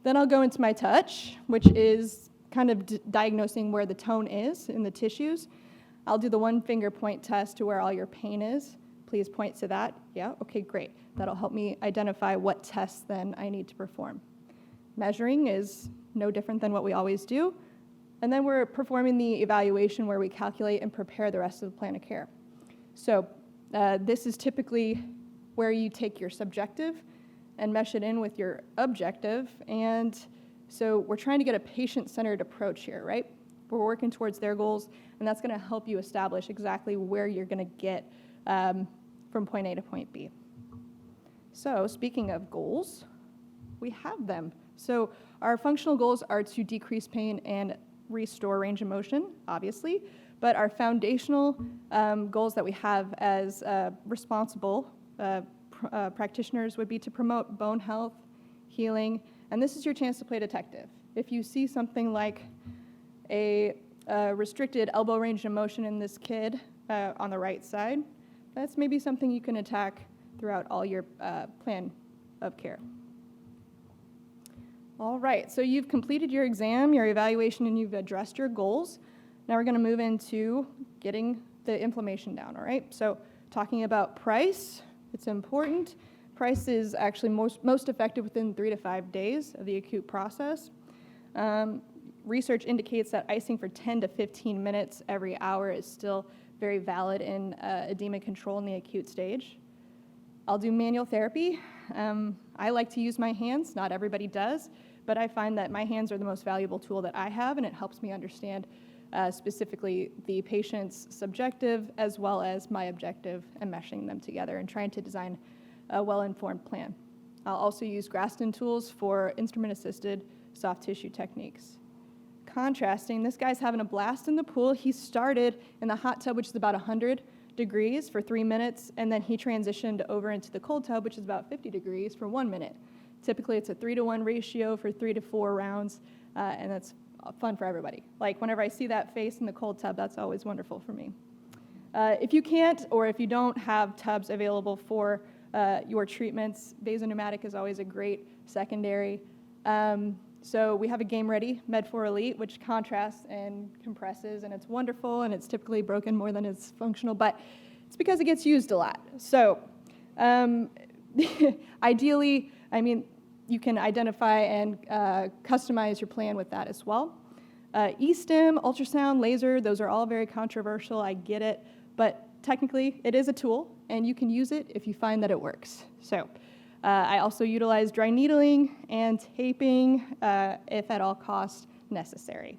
Then I'll go into my touch, which is kind of diagnosing where the tone is in the tissues. I'll do the one finger point test to where all your pain is. Please point to that. Yeah, okay, great. That'll help me identify what tests then I need to perform. Measuring is no different than what we always do. And then we're performing the evaluation where we calculate and prepare the rest of the plan of care. So this is typically where you take your subjective and mesh it in with your objective. And so we're trying to get a patient-centered approach here, right? We're working towards their goals, and that's going to help you establish exactly where you're going to get from point A to point B. So speaking of goals, we have them. So our functional goals are to decrease pain and restore range of motion, obviously, but our foundational goals that we have as responsible practitioners would be to promote bone health, healing, and this is your chance to play detective. If you see something like a restricted elbow range of motion in this kid on the right side, that's maybe something you can attack throughout all your plan of care. All right, so you've completed your exam, your evaluation, and you've addressed your goals. Now we're going to move into getting the inflammation down, all right? So talking about price, it's important. Price is actually most effective within 3 to 5 days of the acute process. Research indicates that icing for 10 to 15 minutes every hour is still very valid in edema control in the acute stage. I'll do manual therapy. I like to use my hands, not everybody does, but I find that my hands are the most valuable tool that I have, and it helps me understand specifically the patient's subjective as well as my objective and meshing them together and trying to design a well-informed plan. I'll also use Graston tools for instrument-assisted soft tissue techniques. Contrasting, this guy's having a blast in the pool. He started in the hot tub, which is about 100 degrees for 3 minutes, and then he transitioned over into the cold tub, which is about 50 degrees for 1 minute. Typically, it's a 3-to-1 ratio for 3 to 4 rounds, and that's fun for everybody. Like, whenever I see that face in the cold tub, that's always wonderful for me. If you can't, or if you don't have tubs available for your treatments, vasopneumatic is always a great secondary. So we have a Game Ready Med4 Elite, which contrasts and compresses, and it's wonderful, and it's typically broken more than it's functional, but it's because it gets used a lot. So ideally, I mean, you can identify and customize your plan with that as well. E-stim, ultrasound, laser, those are all very controversial, I get it, but technically it is a tool, and you can use it if you find that it works. So I also utilize dry needling and taping if at all costs necessary.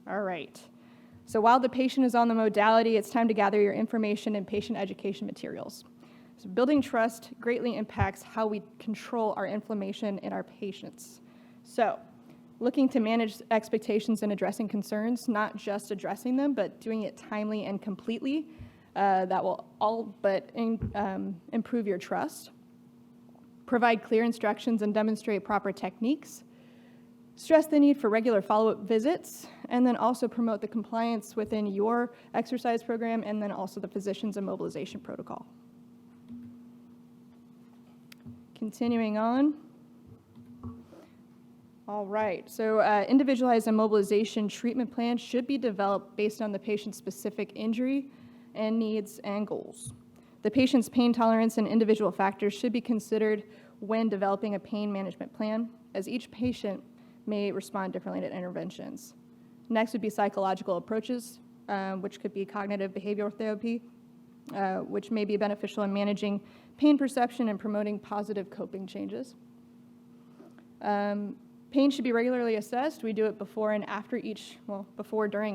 All right. So while the patient is on the modality, it's time to gather your information and patient education materials. So building trust greatly impacts how we control our inflammation in our patients. So looking to manage expectations and addressing concerns, not just addressing them, but doing it timely and completely, that will all but improve your trust. Provide clear instructions and demonstrate proper techniques. Stress the need for regular follow-up visits, and then also promote the compliance within your exercise program and then also the physician's immobilization protocol. Continuing on. All right, so individualized immobilization treatment plans should be developed based on the patient's specific injury and needs and goals. The patient's pain tolerance and individual factors should be considered when developing a pain management plan, as each patient may respond differently to interventions. Next would be psychological approaches, which could be cognitive behavioral therapy, which may be beneficial in managing pain perception and promoting positive coping changes. Pain should be regularly assessed. We do it before, during,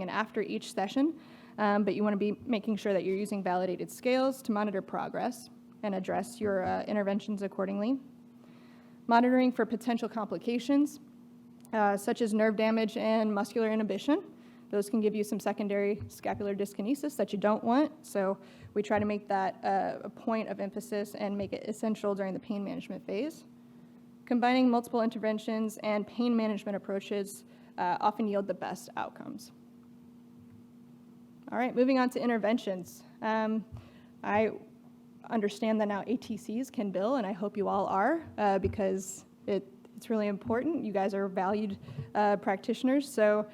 and after each session, but you want to be making sure that you're using validated scales to monitor progress and address your interventions accordingly. Monitoring for potential complications, such as nerve damage and muscular inhibition. Those can give you some secondary scapular dyskinesis that you don't want, so we try to make that a point of emphasis and make it essential during the pain management phase. Combining multiple interventions and pain management approaches often yield the best outcomes. All right, moving on to interventions. I understand that now A.T.Cs can bill, and I hope you all are, because it's really important. You guys are valued practitioners. So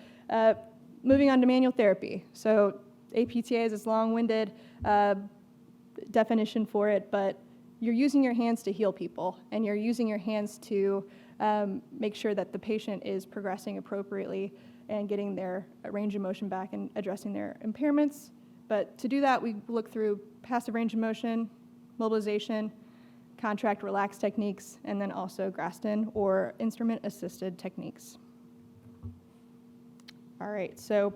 moving on to manual therapy. So APTA is this long-winded definition for it, but you're using your hands to heal people, and you're using your hands to make sure that the patient is progressing appropriately and getting their range of motion back and addressing their impairments. But to do that, we look through passive range of motion, mobilization, contract relax techniques, and then also Graston or instrument-assisted techniques. All right, so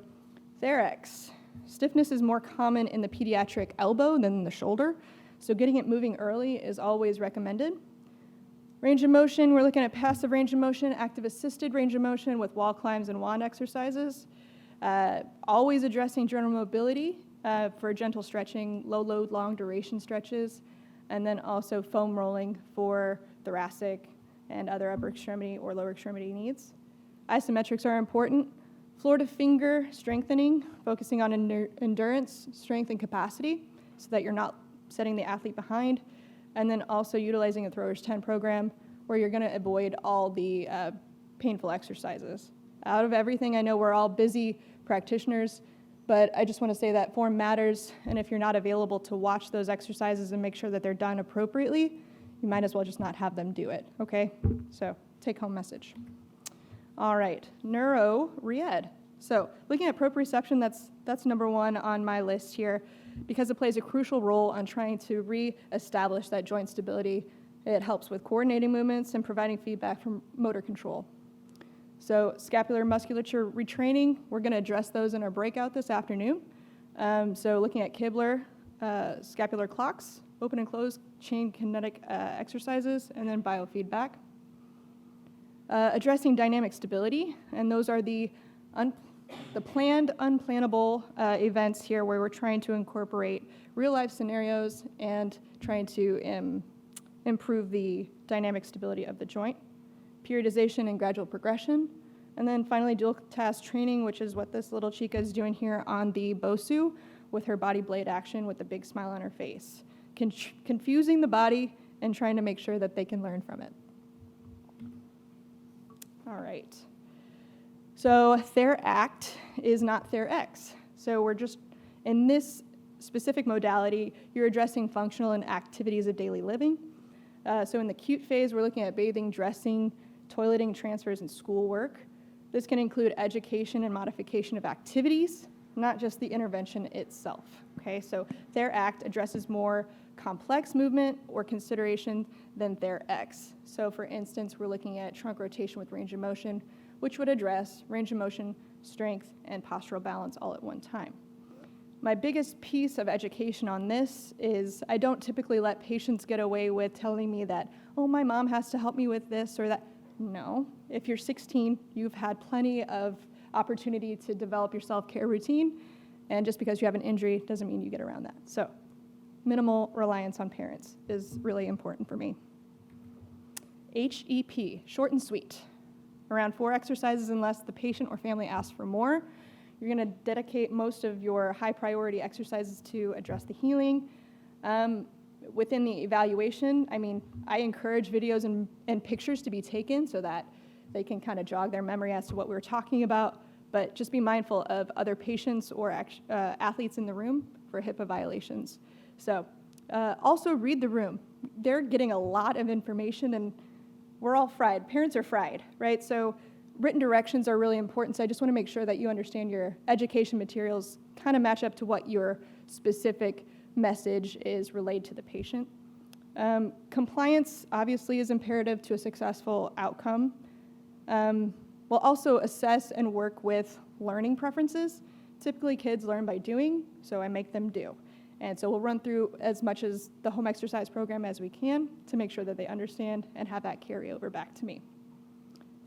Therex. Stiffness is more common in the pediatric elbow than the shoulder, so getting it moving early is always recommended. Range of motion, we're looking at passive range of motion, active assisted range of motion with wall climbs and wand exercises. Always addressing general mobility for gentle stretching, low load, long duration stretches, and then also foam rolling for thoracic and other upper extremity or lower extremity needs. Isometrics are important. Floor to finger strengthening, focusing on endurance, strength, and capacity so that you're not setting the athlete behind. And then also utilizing a thrower's 10 program where you're gonna avoid all the painful exercises. Out of everything, I know we're all busy practitioners, but I just wanna say that form matters, and if you're not available to watch those exercises and make sure that they're done appropriately, you might as well just not have them do it, okay? So, take home message. All right, neuro-re-ed. So, looking at proprioception, that's number one on my list here because it plays a crucial role on trying to re-establish that joint stability. It helps with coordinating movements and providing feedback from motor control. So scapular musculature retraining, we're going to address those in our breakout this afternoon. So looking at Kibler, scapular clocks, open and close chain kinetic exercises, and then biofeedback. Addressing dynamic stability, and those are the planned, unplannable events here where we're trying to incorporate real-life scenarios and trying to improve the dynamic stability of the joint. Periodization and gradual progression. And then finally, dual task training, which is what this little chica is doing here on the BOSU with her body blade action with a big smile on her face. Confusing the body and trying to make sure that they can learn from it. All right. So TheraAct is not TheraX. So we're just, in this specific modality, you're addressing functional and activities of daily living. So in the acute phase, we're looking at bathing, dressing, toileting, transfers, and schoolwork. This can include education and modification of activities, not just the intervention itself. Okay, so TheraAct addresses more complex movement or consideration, then they're X. So for instance, we're looking at trunk rotation with range of motion, which would address range of motion, strength, and postural balance all at one time. My biggest piece of education on this is I don't typically let patients get away with telling me that, oh, my mom has to help me with this or that. No. If you're 16, you've had plenty of opportunity to develop your self-care routine, and just because you have an injury doesn't mean you get around that. So minimal reliance on parents is really important for me. HEP, short and sweet. Around 4 exercises unless the patient or family asks for more. You're going to dedicate most of your high priority exercises to address the healing. Within the evaluation, I encourage videos and pictures to be taken so that they can kind of jog their memory as to what we were talking about, but just be mindful of other patients or athletes in the room for HIPAA violations. So also read the room. They're getting a lot of information and we're all fried. Parents are fried, right? So written directions are really important. So I just want to make sure that you understand your education materials kind of match up to what your specific message is relayed to the patient. Compliance obviously is imperative to a successful outcome. We'll also assess and work with learning preferences. Typically kids learn by doing, so I make them do. And so we'll run through as much as the home exercise program as we can to make sure that they understand and have that carry over back to me.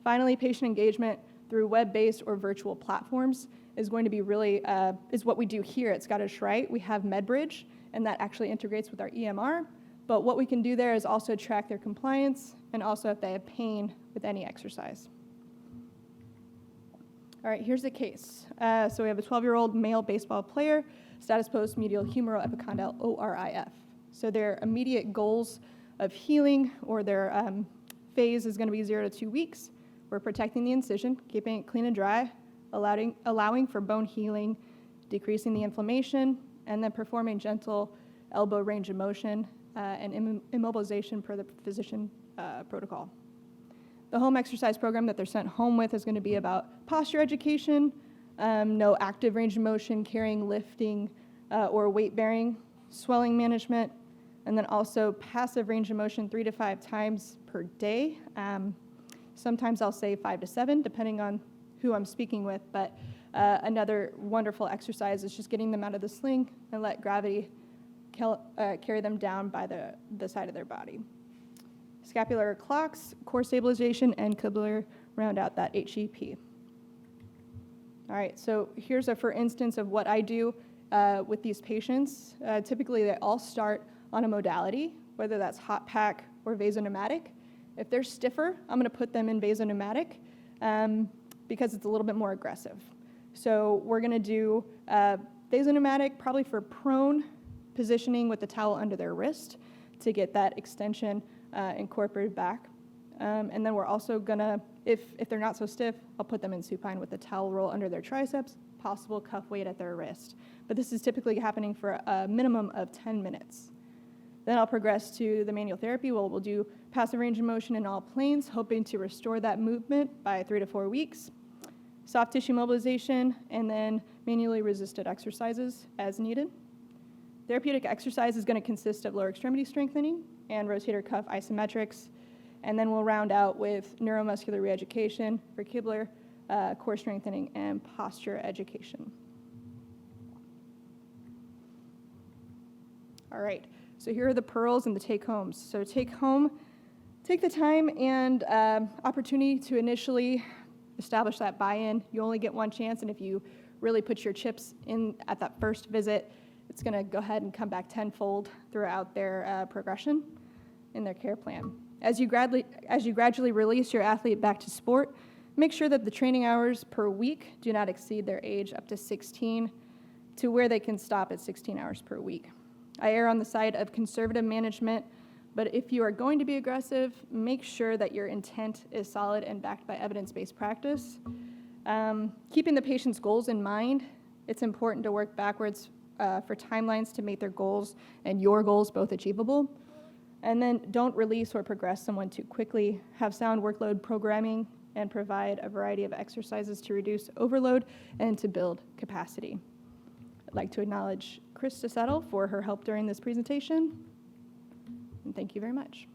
Finally, patient engagement through web-based or virtual platforms is going to be really, is what we do here at Scottish Rite. We have MedBridge, and that actually integrates with our EMR. But what we can do there is also track their compliance and also if they have pain with any exercise. All right, here's the case. So we have a 12-year-old male baseball player, status post medial humeral epicondyle ORIF. So their immediate goals of healing or their phase is going to be 0 to 2 weeks. We're protecting the incision, keeping it clean and dry, allowing for bone healing, decreasing the inflammation, and then performing gentle elbow range of motion and immobilization per the physician protocol. The home exercise program that they're sent home with is going to be about posture education, no active range of motion, carrying, lifting, or weight bearing, swelling management, and then also passive range of motion 3 to 5 times per day. Sometimes I'll say 5 to 7, depending on who I'm speaking with, but another wonderful exercise is just getting them out of the sling and let gravity carry them down by the side of their body. Scapular clocks, core stabilization, and cubular round out that HEP. All right, so here's a for instance of what I do with these patients. Typically, they all start on a modality, whether that's hot pack or vasopneumatic. If they're stiffer, I'm going to put them in vasopneumatic because it's a little bit more aggressive. So we're going to do vasopneumatic probably for prone positioning with the towel under their wrist to get that extension incorporated back. And then we're also going to, if they're not so stiff, I'll put them in supine with the towel roll under their triceps, possible cuff weight at their wrist. But this is typically happening for a minimum of 10 minutes. Then I'll progress to the manual therapy. We'll do passive range of motion in all planes, hoping to restore that movement by 3 to 4 weeks. Soft tissue mobilization, and then manually resisted exercises as needed. Therapeutic exercise is going to consist of lower extremity strengthening and rotator cuff isometrics. And then we'll round out with neuromuscular re-education, vertebral, core strengthening, and posture education. All right, so here are the pearls and the take-homes. So take the time and opportunity to initially establish that buy-in. You only get one chance, and if you really put your chips in at that first visit, it's going to go ahead and come back tenfold throughout their progression in their care plan. As you gradually release your athlete back to sport, make sure that the training hours per week do not exceed their age up to 16 to where they can stop at 16 hours per week. I err on the side of conservative management, but if you are going to be aggressive, make sure that your intent is solid and backed by evidence-based practice. Keeping the patient's goals in mind, it's important to work backwards for timelines to make their goals and your goals both achievable. And then don't release or progress someone too quickly. Have sound workload programming and provide a variety of exercises to reduce overload and to build capacity. I'd like to acknowledge Chris DeSettle for her help during this presentation. And thank you very much.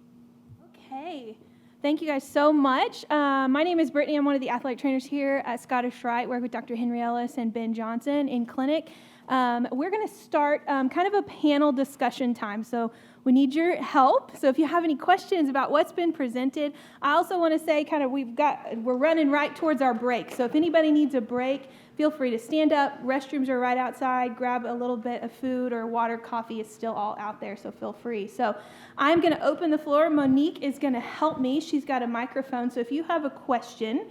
Okay. Thank you guys so much. My name is Brittany. I'm one of the athletic trainers here at Scottish Rite. Work with Dr. Henry Ellis and Ben Johnson in clinic. We're going to start kind of a panel discussion time. So we need your help. So if you have any questions about what's been presented, I also want to say kind of we're running right towards our break. So if anybody needs a break, feel free to stand up. Restrooms are right outside. Grab a little bit of food or water. Coffee is still all out there, so feel free. So I'm going to open the floor. Monique is going to help me. She's got a microphone. So if you have a question,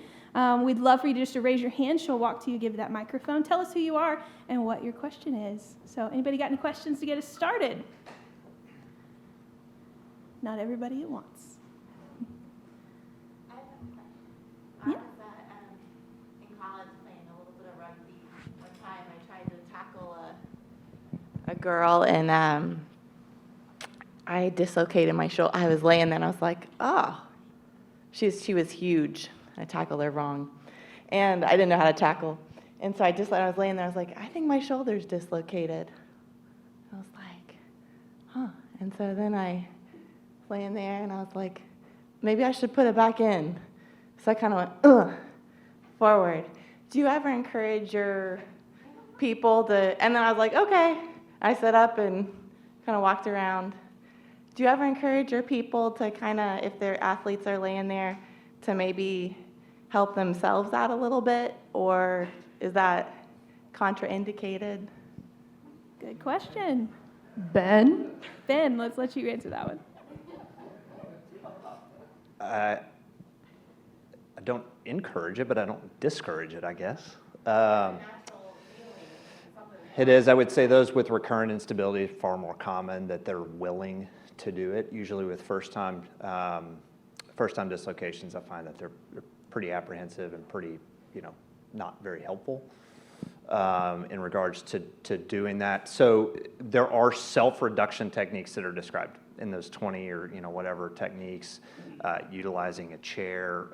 we'd love for you just to raise your hand. She'll walk to you, give you that microphone. Tell us who you are and what your question is. So anybody got any questions to get us started? Not everybody at once. I have a question. Yeah. I was in college playing a little bit of rugby. One time I tried to tackle a girl, and I dislocated my shoulder. I was laying there, and I was like, oh. She was huge. I tackled her wrong. And I didn't know how to tackle. And so I was laying there, I was like, I think my shoulder's dislocated. I was like, huh. And so then I was laying there, and I was like, maybe I should put it back in. So I kind of went, forward. Do you ever encourage your people to, and then I was like, okay. I sat up and kind of walked around. Do you ever encourage your people to kind of, if their athletes are laying there, to maybe help themselves out a little bit? Or is that contraindicated? Good question. Ben? Ben, let's let you answer that one. I don't encourage it, but I don't discourage it, I guess. It is, I would say those with recurrent instability are far more common that they're willing to do it. Usually with first-time dislocations, I find that they're pretty apprehensive and pretty, not very helpful in regards to doing that. So there are self-reduction techniques that are described in those 20 or whatever techniques, utilizing a chair.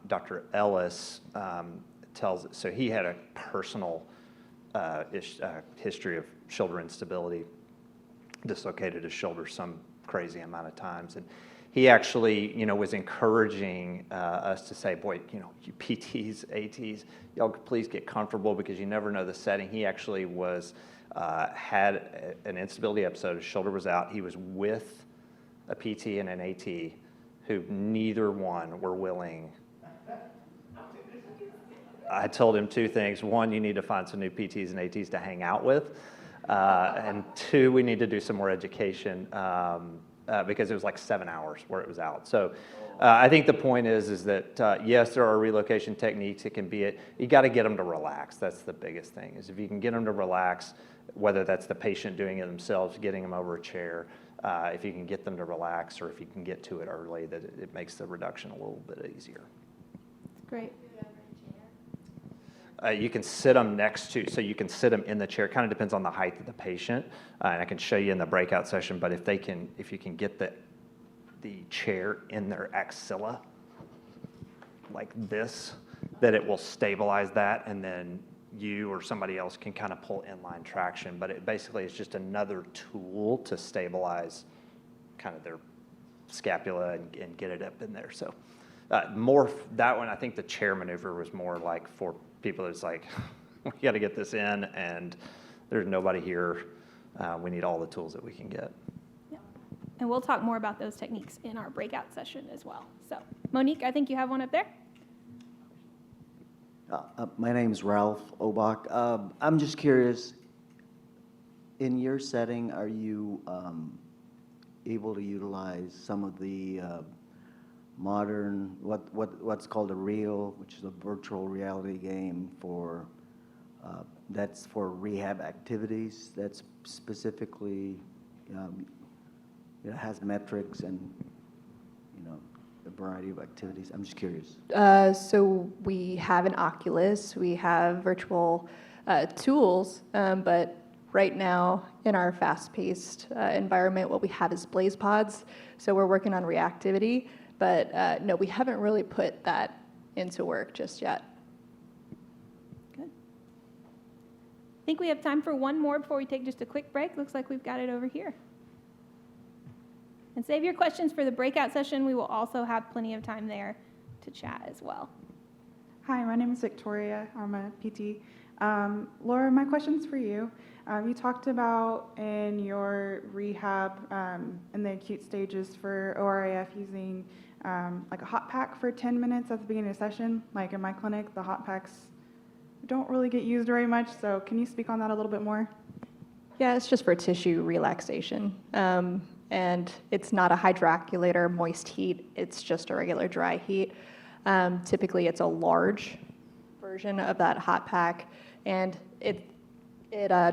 Dr. Ellis so he had a personal history of shoulder instability, dislocated his shoulder some crazy amount of times, and he actually, was encouraging us to say, boy, you PTs, A.T.s, y'all please get comfortable because you never know the setting. He actually had an instability episode. His shoulder was out. He was with a PT and an A.T. who neither one were willing. I told him two things. One, you need to find some new PTs and ATs to hang out with. And two, we need to do some more education because it was like 7 hours where it was out. So I think the point is that, yes, there are relocation techniques. It can be you got to get them to relax. That's the biggest thing, is if you can get them to relax, whether that's the patient doing it themselves, getting them over a chair, if you can get them to relax or if you can get to it early, that it makes the reduction a little bit easier. Great. You can sit them so you can sit them in the chair. It kind of depends on the height of the patient, and I can show you in the breakout session. But if you can get the chair in their axilla like this, that it will stabilize that, and then you or somebody else can kind of pull inline traction. But it basically is just another tool to stabilize kind of their scapula and get it up in there. So more that one, I think the chair maneuver was more like for people that's like, we got to get this in, and there's nobody here. We need all the tools that we can get. Yep. And we'll talk more about those techniques in our breakout session as well. So, Monique, I think you have one up there. My name's Ralph Obach. I'm just curious, in your setting, are you able to utilize some of the modern, what's called a Real, which is a virtual reality game that's for rehab activities, that's specifically, it has metrics and, a variety of activities? I'm just curious. So we have an Oculus, we have virtual tools, but right now in our fast-paced environment, what we have is blaze pods. So we're working on reactivity, but no, we haven't really put that into work just yet. Good. I think we have time for one more before we take just a quick break. Looks like we've got it over here. And save your questions for the breakout session. We will also have plenty of time there to chat as well. Hi, my name is Victoria. I'm a PT. Laura, my question's for you. You talked about in your rehab in the acute stages for ORAF using like a hot pack for 10 minutes at the beginning of the session. Like in my clinic, the hot packs don't really get used very much, so can you speak on that a little bit more? Yeah, it's just for tissue relaxation. And it's not a hydrocolate moist heat, it's just a regular dry heat. Typically, it's a large version of that hot pack, and it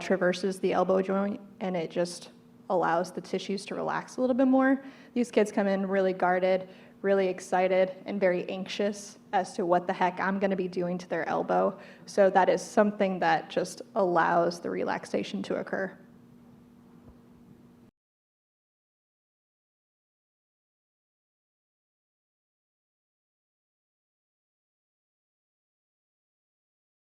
traverses the elbow joint, and it just allows the tissues to relax a little bit more. These kids come in really guarded, really excited, and very anxious as to what the heck I'm going to be doing to their elbow. So that is something that just allows the relaxation to occur.